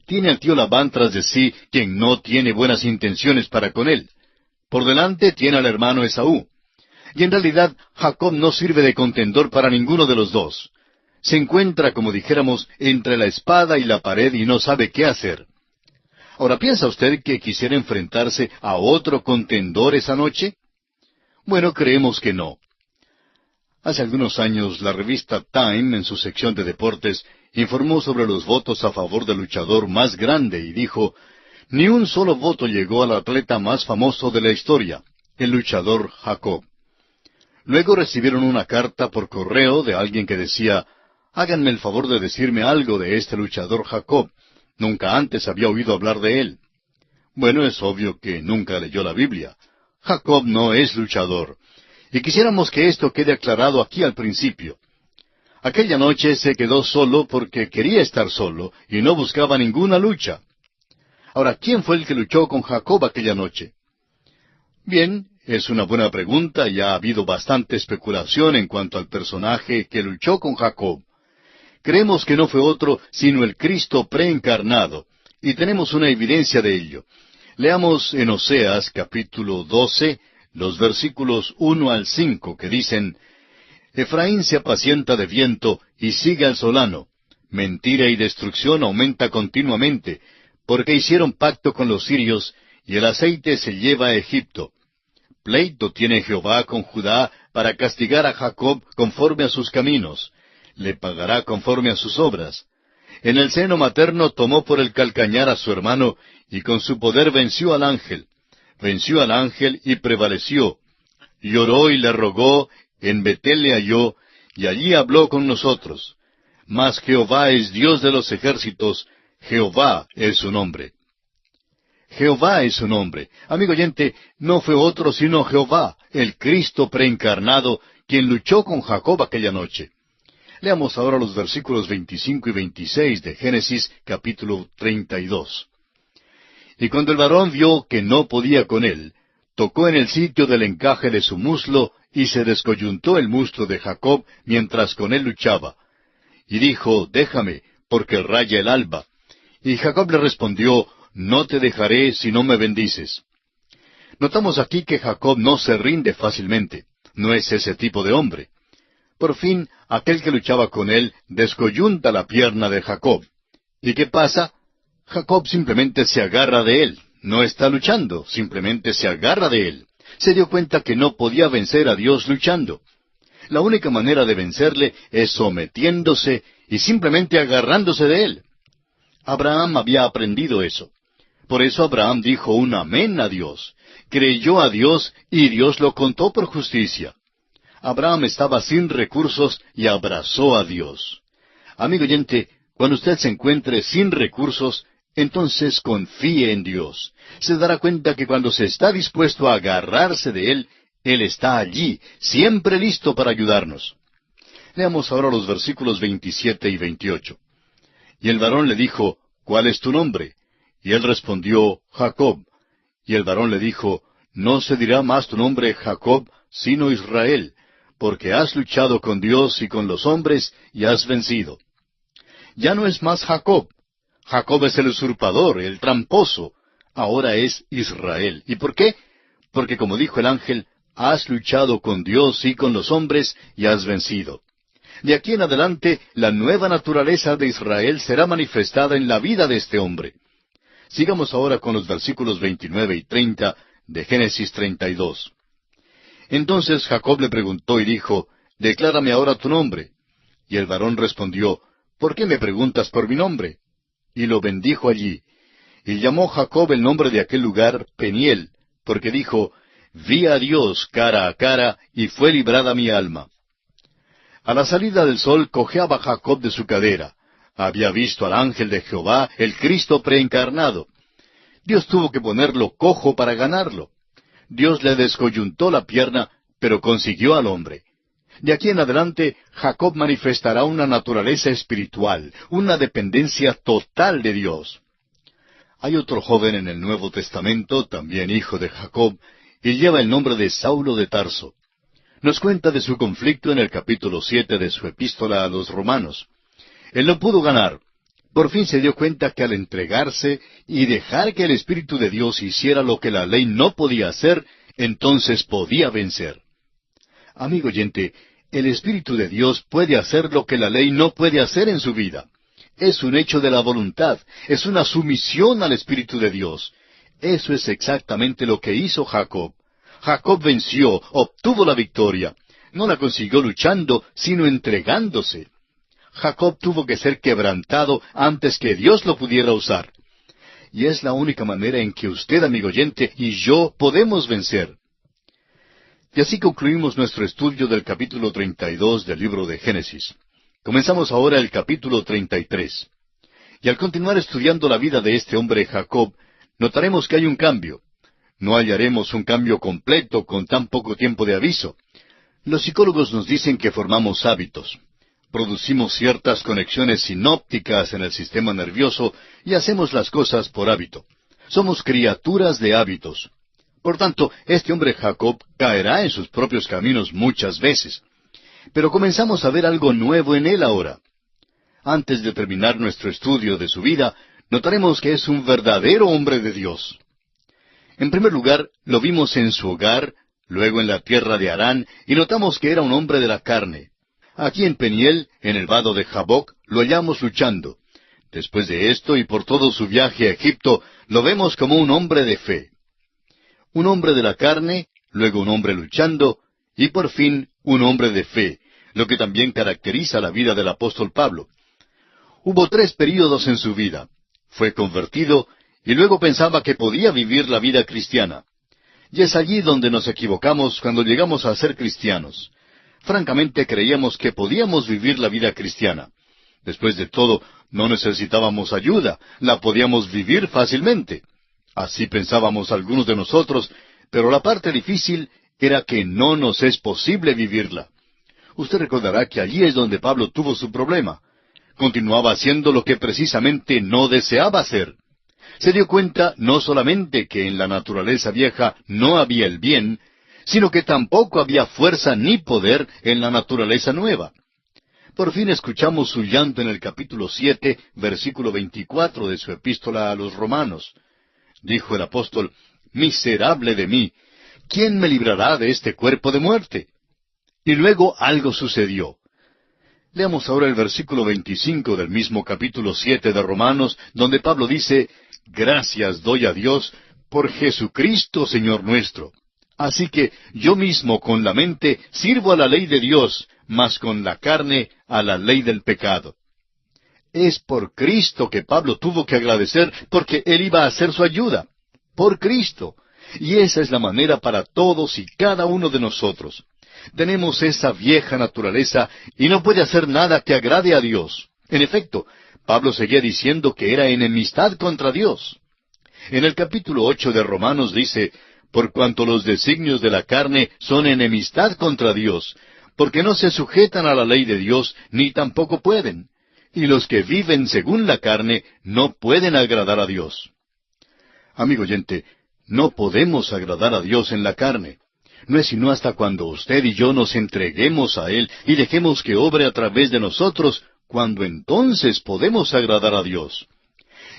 Tiene al tío Labán tras de sí, quien no tiene buenas intenciones para con él. Por delante tiene al hermano Esaú. Y en realidad, Jacob no sirve de contendor para ninguno de los dos. Se encuentra, como dijéramos, entre la espada y la pared y no sabe qué hacer. Ahora, ¿piensa usted que quisiera enfrentarse a otro contendor esa noche? Bueno, creemos que no. Hace algunos años, la revista Time, en su sección de deportes, informó sobre los votos a favor del luchador más grande y dijo: ni un solo voto llegó al atleta más famoso de la historia, el luchador Jacob. Luego recibieron una carta por correo de alguien que decía: háganme el favor de decirme algo de este luchador Jacob. Nunca antes había oído hablar de él. Bueno, es obvio que nunca leyó la Biblia. Jacob no es luchador. Y quisiéramos que esto quede aclarado aquí al principio. Aquella noche se quedó solo porque quería estar solo y no buscaba ninguna lucha. Ahora, ¿quién fue el que luchó con Jacob aquella noche? Bien, es una buena pregunta y ha habido bastante especulación en cuanto al personaje que luchó con Jacob. Creemos que no fue otro sino el Cristo preencarnado, y tenemos una evidencia de ello. Leamos en Oseas capítulo 12, los versículos 1 al 5, que dicen: Efraín se apacienta de viento y sigue al solano. Mentira y destrucción aumenta continuamente, porque hicieron pacto con los sirios, y el aceite se lleva a Egipto. Pleito tiene Jehová con Judá para castigar a Jacob conforme a sus caminos. Le pagará conforme a sus obras. En el seno materno tomó por el calcañar a su hermano, y con su poder venció al ángel. Venció al ángel y prevaleció. Lloró y le rogó, en Betel le halló, y allí habló con nosotros. Mas Jehová es Dios de los ejércitos, Jehová es su nombre. Jehová es su nombre. Amigo oyente, no fue otro sino Jehová, el Cristo preencarnado, quien luchó con Jacob aquella noche. Leamos ahora los versículos 25 y 26 de Génesis capítulo 32. Y cuando el varón vio que no podía con él, tocó en el sitio del encaje de su muslo, y se descoyuntó el muslo de Jacob mientras con él luchaba. Y dijo: Déjame, porque raya el alba. Y Jacob le respondió: No te dejaré si no me bendices. Notamos aquí que Jacob no se rinde fácilmente. No es ese tipo de hombre. Por fin, aquel que luchaba con él descoyunta la pierna de Jacob. ¿Y qué pasa? Jacob simplemente se agarra de él. No está luchando, simplemente se agarra de él. Se dio cuenta que no podía vencer a Dios luchando. La única manera de vencerle es sometiéndose y simplemente agarrándose de él. Abraham había aprendido eso. Por eso Abraham dijo un amén a Dios. Creyó a Dios y Dios lo contó por justicia. Abraham estaba sin recursos y abrazó a Dios. Amigo oyente, cuando usted se encuentre sin recursos, entonces confíe en Dios. Se dará cuenta que cuando se está dispuesto a agarrarse de Él, Él está allí, siempre listo para ayudarnos. Leamos ahora los versículos 27 y 28. Y el varón le dijo: ¿Cuál es tu nombre? Y él respondió: Jacob. Y el varón le dijo: No se dirá más tu nombre Jacob, sino Israel, porque has luchado con Dios y con los hombres, y has vencido. Ya no es más Jacob. Jacob es el usurpador, el tramposo. Ahora es Israel. ¿Y por qué? Porque, como dijo el ángel, has luchado con Dios y con los hombres, y has vencido. De aquí en adelante, la nueva naturaleza de Israel será manifestada en la vida de este hombre. Sigamos ahora con los versículos 29 y 30 de Génesis 32. Entonces Jacob le preguntó y dijo: Declárame ahora tu nombre. Y el varón respondió: ¿Por qué me preguntas por mi nombre? Y lo bendijo allí. Y llamó Jacob el nombre de aquel lugar Peniel, porque dijo: Vi a Dios cara a cara, y fue librada mi alma. A la salida del sol cojeaba Jacob de su cadera. Había visto al ángel de Jehová, el Cristo preencarnado. Dios tuvo que ponerlo cojo para ganarlo. Dios le descoyuntó la pierna, pero consiguió al hombre. De aquí en adelante, Jacob manifestará una naturaleza espiritual, una dependencia total de Dios. Hay otro joven en el Nuevo Testamento, también hijo de Jacob, y lleva el nombre de Saulo de Tarso. Nos cuenta de su conflicto en el capítulo 7 de su epístola a los Romanos. Él no pudo ganar. Por fin se dio cuenta que al entregarse y dejar que el Espíritu de Dios hiciera lo que la ley no podía hacer, entonces podía vencer. Amigo oyente, el Espíritu de Dios puede hacer lo que la ley no puede hacer en su vida. Es un hecho de la voluntad, es una sumisión al Espíritu de Dios. Eso es exactamente lo que hizo Jacob. Jacob venció, obtuvo la victoria. No la consiguió luchando, sino entregándose. Jacob tuvo que ser quebrantado antes que Dios lo pudiera usar. Y es la única manera en que usted, amigo oyente, y yo podemos vencer. Y así concluimos nuestro estudio del capítulo 32 del libro de Génesis. Comenzamos ahora el capítulo 33. Y al continuar estudiando la vida de este hombre Jacob, notaremos que hay un cambio. No hallaremos un cambio completo con tan poco tiempo de aviso. Los psicólogos nos dicen que formamos hábitos. Producimos ciertas conexiones sinópticas en el sistema nervioso y hacemos las cosas por hábito. Somos criaturas de hábitos. Por tanto, este hombre Jacob caerá en sus propios caminos muchas veces. Pero comenzamos a ver algo nuevo en él ahora. Antes de terminar nuestro estudio de su vida, notaremos que es un verdadero hombre de Dios. En primer lugar, lo vimos en su hogar, luego en la tierra de Harán, y notamos que era un hombre de la carne. Aquí en Peniel, en el vado de Jaboc, lo hallamos luchando. Después de esto y por todo su viaje a Egipto, lo vemos como un hombre de fe. Un hombre de la carne, luego un hombre luchando, y por fin un hombre de fe, lo que también caracteriza la vida del apóstol Pablo. Hubo 3 períodos en su vida. Fue convertido, y luego pensaba que podía vivir la vida cristiana. Y es allí donde nos equivocamos cuando llegamos a ser cristianos. Francamente creíamos que podíamos vivir la vida cristiana. Después de todo, no necesitábamos ayuda, la podíamos vivir fácilmente. Así pensábamos algunos de nosotros, pero la parte difícil era que no nos es posible vivirla. Usted recordará que allí es donde Pablo tuvo su problema. Continuaba haciendo lo que precisamente no deseaba hacer. Se dio cuenta no solamente que en la naturaleza vieja no había el bien, sino que tampoco había fuerza ni poder en la naturaleza nueva. Por fin escuchamos su llanto en el capítulo 7, versículo 24 de su epístola a los Romanos. Dijo el apóstol: «Miserable de mí, ¿quién me librará de este cuerpo de muerte?». Y luego algo sucedió. Leamos ahora el versículo 25 del mismo capítulo 7 de Romanos, donde Pablo dice: «Gracias doy a Dios por Jesucristo, Señor nuestro. Así que yo mismo con la mente sirvo a la ley de Dios, mas con la carne a la ley del pecado». Es por Cristo que Pablo tuvo que agradecer, porque Él iba a hacer su ayuda. Por Cristo. Y esa es la manera para todos y cada uno de nosotros. Tenemos esa vieja naturaleza y no puede hacer nada que agrade a Dios. En efecto, Pablo seguía diciendo que era enemistad contra Dios. En el capítulo 8 de Romanos dice: «Por cuanto los designios de la carne son enemistad contra Dios, porque no se sujetan a la ley de Dios, ni tampoco pueden. Y los que viven según la carne no pueden agradar a Dios». Amigo oyente, no podemos agradar a Dios en la carne. No es sino hasta cuando usted y yo nos entreguemos a Él y dejemos que obre a través de nosotros, cuando entonces podemos agradar a Dios.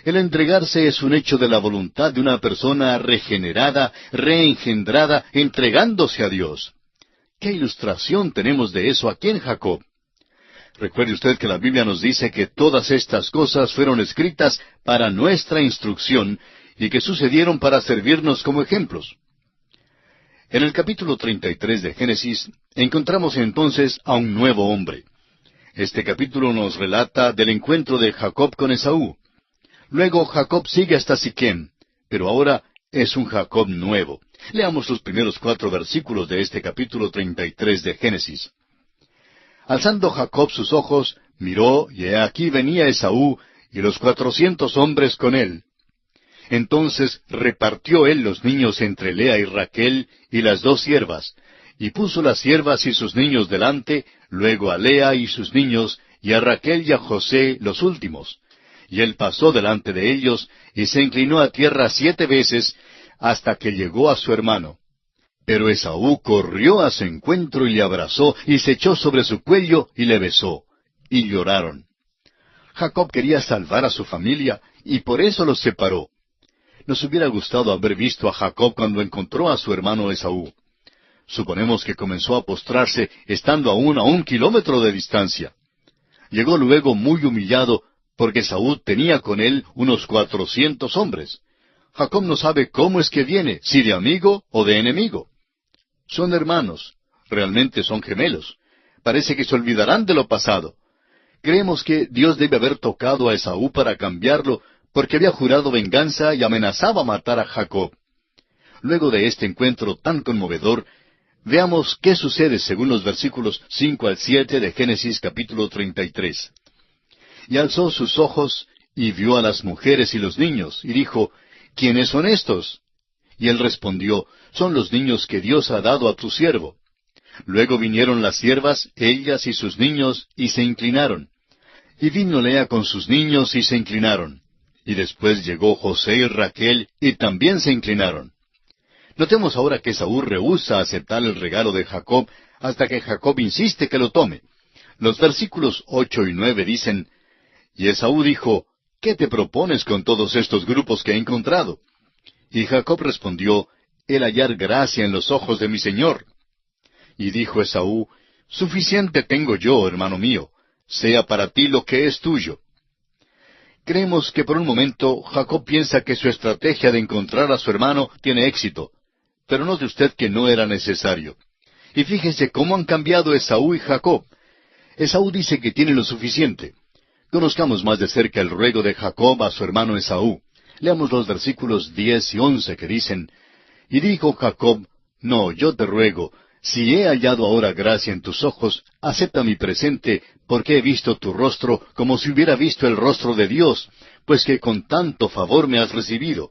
El entregarse es un hecho de la voluntad de una persona regenerada, reengendrada, entregándose a Dios. ¿Qué ilustración tenemos de eso aquí en Jacob? Recuerde usted que la Biblia nos dice que todas estas cosas fueron escritas para nuestra instrucción y que sucedieron para servirnos como ejemplos. En el capítulo 33 de Génesis encontramos entonces a un nuevo hombre. Este capítulo nos relata del encuentro de Jacob con Esaú. Luego Jacob sigue hasta Siquem, pero ahora es un Jacob nuevo. Leamos los primeros 4 versículos de este capítulo 33 de Génesis. «Alzando Jacob sus ojos, miró, y he aquí venía Esaú, y los 400 hombres con él. Entonces repartió él los niños entre Lea y Raquel, y las 2 siervas, y puso las siervas y sus niños delante, luego a Lea y sus niños, y a Raquel y a José los últimos. Y él pasó delante de ellos, y se inclinó a tierra 7 veces, hasta que llegó a su hermano. Pero Esaú corrió a su encuentro y le abrazó, y se echó sobre su cuello y le besó. Y lloraron. Jacob quería salvar a su familia, y por eso los separó. Nos hubiera gustado haber visto a Jacob cuando encontró a su hermano Esaú. Suponemos que comenzó a postrarse estando aún a 1 kilómetro de distancia. Llegó luego muy humillado, porque Esaú tenía con él unos 400 hombres. Jacob no sabe cómo es que viene, si de amigo o de enemigo. Son hermanos, realmente son gemelos. Parece que se olvidarán de lo pasado. Creemos que Dios debe haber tocado a Esaú para cambiarlo, porque había jurado venganza y amenazaba matar a Jacob. Luego de este encuentro tan conmovedor, veamos qué sucede según los versículos 5 al 7 de Génesis capítulo 33. «Y alzó sus ojos, y vio a las mujeres y los niños, y dijo: ¿Quiénes son estos? Y él respondió, son los niños que Dios ha dado a tu siervo. Luego vinieron las siervas, ellas y sus niños, y se inclinaron. Y vino Lea con sus niños, y se inclinaron. Y después llegó José y Raquel, y también se inclinaron. Notemos ahora que Esaú rehúsa aceptar el regalo de Jacob, hasta que Jacob insiste que lo tome. Los versículos 8 y 9 dicen, y Esaú dijo, ¿qué te propones con todos estos grupos que he encontrado? Y Jacob respondió, el hallar gracia en los ojos de mi señor. Y dijo Esaú, suficiente tengo yo, hermano mío, sea para ti lo que es tuyo. Creemos que por un momento Jacob piensa que su estrategia de encontrar a su hermano tiene éxito, pero note usted que no era necesario. Y fíjese cómo han cambiado Esaú y Jacob. Esaú dice que tiene lo suficiente. Conozcamos más de cerca el ruego de Jacob a su hermano Esaú. Leamos los versículos 10 y 11 que dicen, y dijo Jacob, no, yo te ruego, si he hallado ahora gracia en tus ojos, acepta mi presente, porque he visto tu rostro como si hubiera visto el rostro de Dios, pues que con tanto favor me has recibido.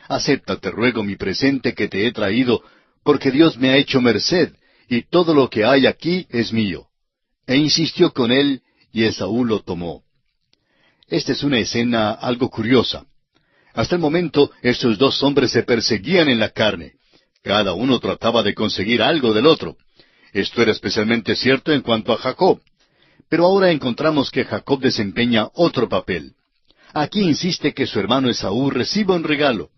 Acepta, te ruego, mi presente que te he traído, porque Dios me ha hecho merced, y todo lo que hay aquí es mío. E insistió con él, y Esaú lo tomó. Esta es una escena algo curiosa. Hasta el momento, estos dos hombres se perseguían en la carne. Cada uno trataba de conseguir algo del otro. Esto era especialmente cierto en cuanto a Jacob. Pero ahora encontramos que Jacob desempeña otro papel. Aquí insiste que su hermano Esaú reciba un regalo.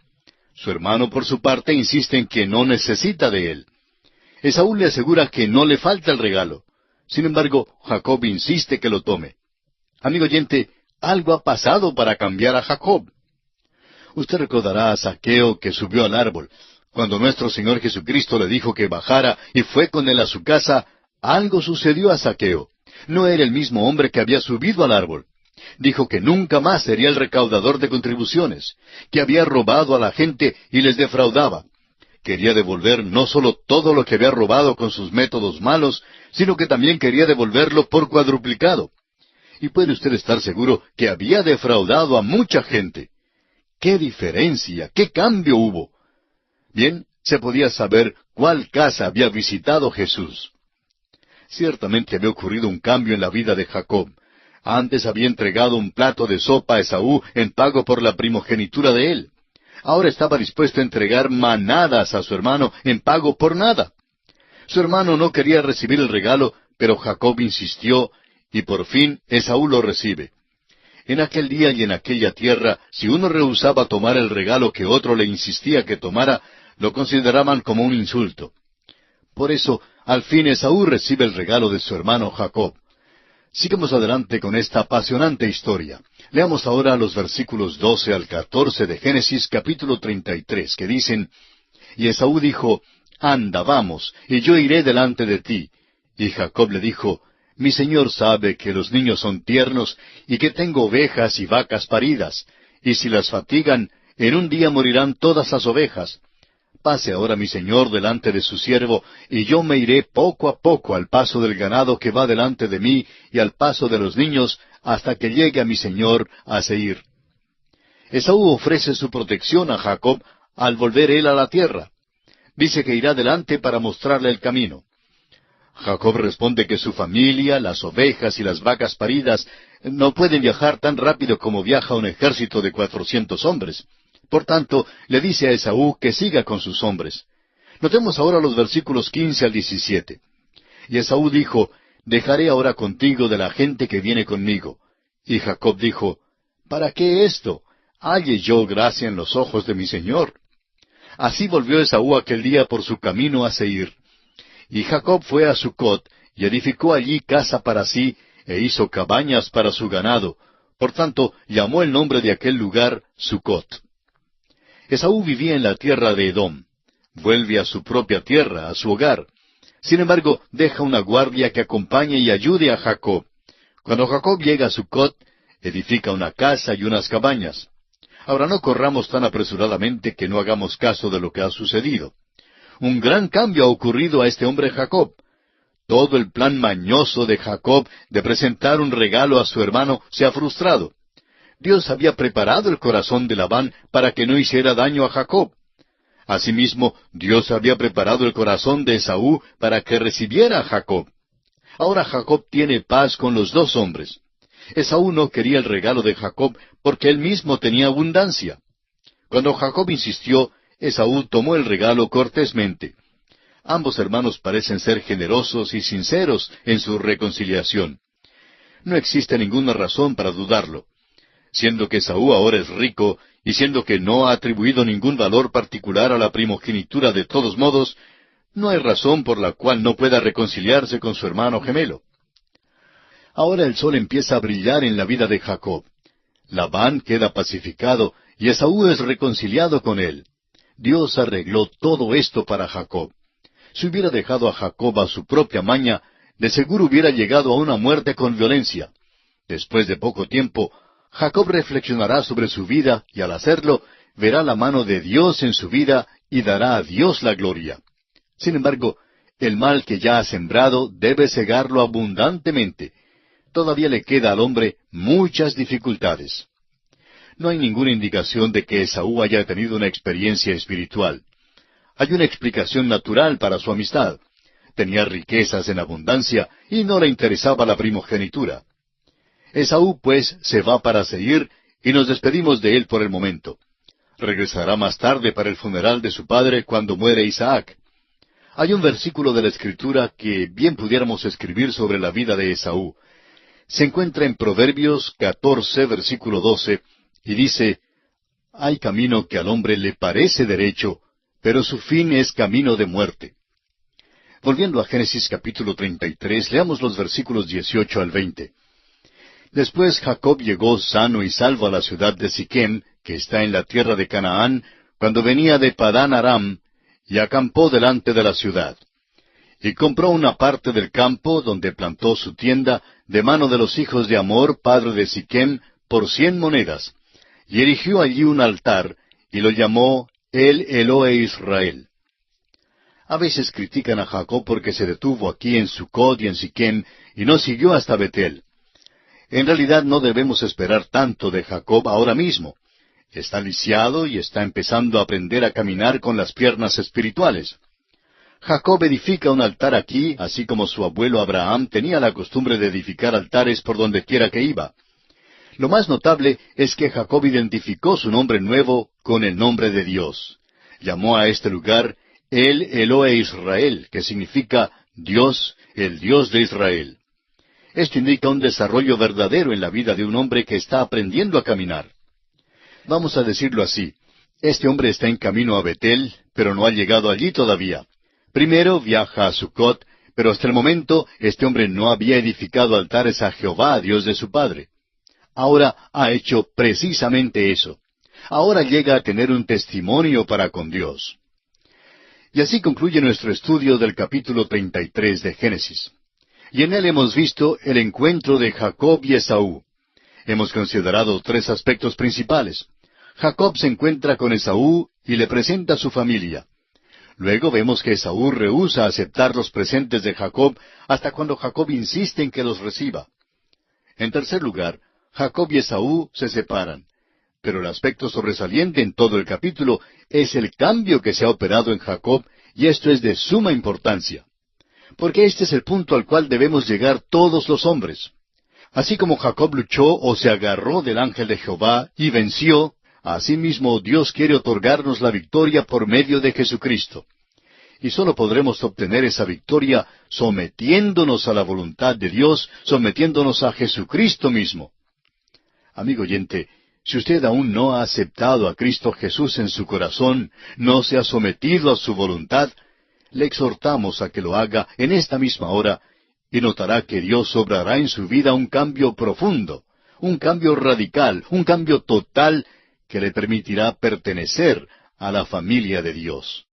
Su hermano, por su parte, insiste en que no necesita de él. Esaú le asegura que no le falta el regalo. Sin embargo, Jacob insiste que lo tome. Amigo oyente, algo ha pasado para cambiar a Jacob. Usted recordará a Zaqueo que subió al árbol. Cuando nuestro Señor Jesucristo le dijo que bajara y fue con él a su casa, algo sucedió a Zaqueo. No era el mismo hombre que había subido al árbol. Dijo que nunca más sería el recaudador de contribuciones, que había robado a la gente y les defraudaba. Quería devolver no solo todo lo que había robado con sus métodos malos, sino que también quería devolverlo por cuadruplicado. Y puede usted estar seguro que había defraudado a mucha gente. ¡Qué diferencia! ¡Qué cambio hubo! Bien, se podía saber cuál casa había visitado Jesús. Ciertamente había ocurrido un cambio en la vida de Jacob. Antes había entregado un plato de sopa a Esaú en pago por la primogenitura de él. Ahora estaba dispuesto a entregar manadas a su hermano en pago por nada. Su hermano no quería recibir el regalo, pero Jacob insistió, y por fin Esaú lo recibe. En aquel día y en aquella tierra, si uno rehusaba tomar el regalo que otro le insistía que tomara, lo consideraban como un insulto. Por eso, al fin Esaú recibe el regalo de su hermano Jacob. Sigamos adelante con esta apasionante historia. Leamos ahora los versículos 12 al 14 de Génesis capítulo 33, que dicen, y Esaú dijo, anda, vamos, y yo iré delante de ti. Y Jacob le dijo, mi señor sabe que los niños son tiernos, y que tengo ovejas y vacas paridas, y si las fatigan, en un día morirán todas las ovejas. Pase ahora mi señor delante de su siervo, y yo me iré poco a poco al paso del ganado que va delante de mí, y al paso de los niños, hasta que llegue a mi señor a Seir. Esaú ofrece su protección a Jacob al volver él a la tierra. Dice que irá delante para mostrarle el camino. Jacob responde que su familia, las ovejas y las vacas paridas no pueden viajar tan rápido como viaja un ejército de 400 hombres. Por tanto, le dice a Esaú que siga con sus hombres. Notemos ahora los versículos 15 al 17. Y Esaú dijo, dejaré ahora contigo de la gente que viene conmigo. Y Jacob dijo, ¿para qué esto? Halle yo gracia en los ojos de mi señor. Así volvió Esaú aquel día por su camino a Seir. Y Jacob fue a Sucot, y edificó allí casa para sí, e hizo cabañas para su ganado. Por tanto, llamó el nombre de aquel lugar Sucot. Esaú vivía en la tierra de Edom. Vuelve a su propia tierra, a su hogar. Sin embargo, deja una guardia que acompañe y ayude a Jacob. Cuando Jacob llega a Sucot, edifica una casa y unas cabañas. Ahora no corramos tan apresuradamente que no hagamos caso de lo que ha sucedido. Un gran cambio ha ocurrido a este hombre Jacob. Todo el plan mañoso de Jacob de presentar un regalo a su hermano se ha frustrado. Dios había preparado el corazón de Labán para que no hiciera daño a Jacob. Asimismo, Dios había preparado el corazón de Esaú para que recibiera a Jacob. Ahora Jacob tiene paz con los dos hombres. Esaú no quería el regalo de Jacob porque él mismo tenía abundancia. Cuando Jacob insistió, Esaú tomó el regalo cortésmente. Ambos hermanos parecen ser generosos y sinceros en su reconciliación. No existe ninguna razón para dudarlo. Siendo que Esaú ahora es rico, y siendo que no ha atribuido ningún valor particular a la primogenitura de todos modos, no hay razón por la cual no pueda reconciliarse con su hermano gemelo. Ahora el sol empieza a brillar en la vida de Jacob. Labán queda pacificado, y Esaú es reconciliado con él. Dios arregló todo esto para Jacob. Si hubiera dejado a Jacob a su propia maña, de seguro hubiera llegado a una muerte con violencia. Después de poco tiempo, Jacob reflexionará sobre su vida y al hacerlo, verá la mano de Dios en su vida y dará a Dios la gloria. Sin embargo, el mal que ya ha sembrado debe cegarlo abundantemente. Todavía le queda al hombre muchas dificultades. No hay ninguna indicación de que Esaú haya tenido una experiencia espiritual. Hay una explicación natural para su amistad. Tenía riquezas en abundancia y no le interesaba la primogenitura. Esaú, pues, se va para Seir y nos despedimos de él por el momento. Regresará más tarde para el funeral de su padre cuando muere Isaac. Hay un versículo de la Escritura que bien pudiéramos escribir sobre la vida de Esaú. Se encuentra en Proverbios 14, versículo 12, y dice, «Hay camino que al hombre le parece derecho, pero su fin es camino de muerte». Volviendo a Génesis capítulo 33, leamos los versículos 18 al 20. Después Jacob llegó sano y salvo a la ciudad de Siquem, que está en la tierra de Canaán, cuando venía de Padán Aram, y acampó delante de la ciudad. Y compró una parte del campo donde plantó su tienda de mano de los hijos de Hamor, padre de Siquem, por 100 monedas, y erigió allí un altar, y lo llamó El Elohe Israel. A veces critican a Jacob porque se detuvo aquí en Sucot y en Siquem, y no siguió hasta Betel. En realidad no debemos esperar tanto de Jacob ahora mismo. Está lisiado y está empezando a aprender a caminar con las piernas espirituales. Jacob edifica un altar aquí, así como su abuelo Abraham tenía la costumbre de edificar altares por donde quiera que iba. Lo más notable es que Jacob identificó su nombre nuevo con el nombre de Dios. Llamó a este lugar El Elohe Israel, que significa Dios, el Dios de Israel. Esto indica un desarrollo verdadero en la vida de un hombre que está aprendiendo a caminar. Vamos a decirlo así, este hombre está en camino a Betel, pero no ha llegado allí todavía. Primero viaja a Sucot, pero hasta el momento este hombre no había edificado altares a Jehová, Dios de su padre. Ahora ha hecho precisamente eso. Ahora llega a tener un testimonio para con Dios. Y así concluye nuestro estudio del capítulo 33 de Génesis. Y en él hemos visto el encuentro de Jacob y Esaú. Hemos considerado 3 aspectos principales. Jacob se encuentra con Esaú y le presenta a su familia. Luego vemos que Esaú rehúsa aceptar los presentes de Jacob hasta cuando Jacob insiste en que los reciba. En tercer lugar, Jacob y Esaú se separan. Pero el aspecto sobresaliente en todo el capítulo es el cambio que se ha operado en Jacob, y esto es de suma importancia. Porque este es el punto al cual debemos llegar todos los hombres. Así como Jacob luchó o se agarró del ángel de Jehová y venció, asimismo Dios quiere otorgarnos la victoria por medio de Jesucristo. Y solo podremos obtener esa victoria sometiéndonos a la voluntad de Dios, sometiéndonos a Jesucristo mismo. Amigo oyente, si usted aún no ha aceptado a Cristo Jesús en su corazón, no se ha sometido a su voluntad, le exhortamos a que lo haga en esta misma hora, y notará que Dios obrará en su vida un cambio profundo, un cambio radical, un cambio total, que le permitirá pertenecer a la familia de Dios.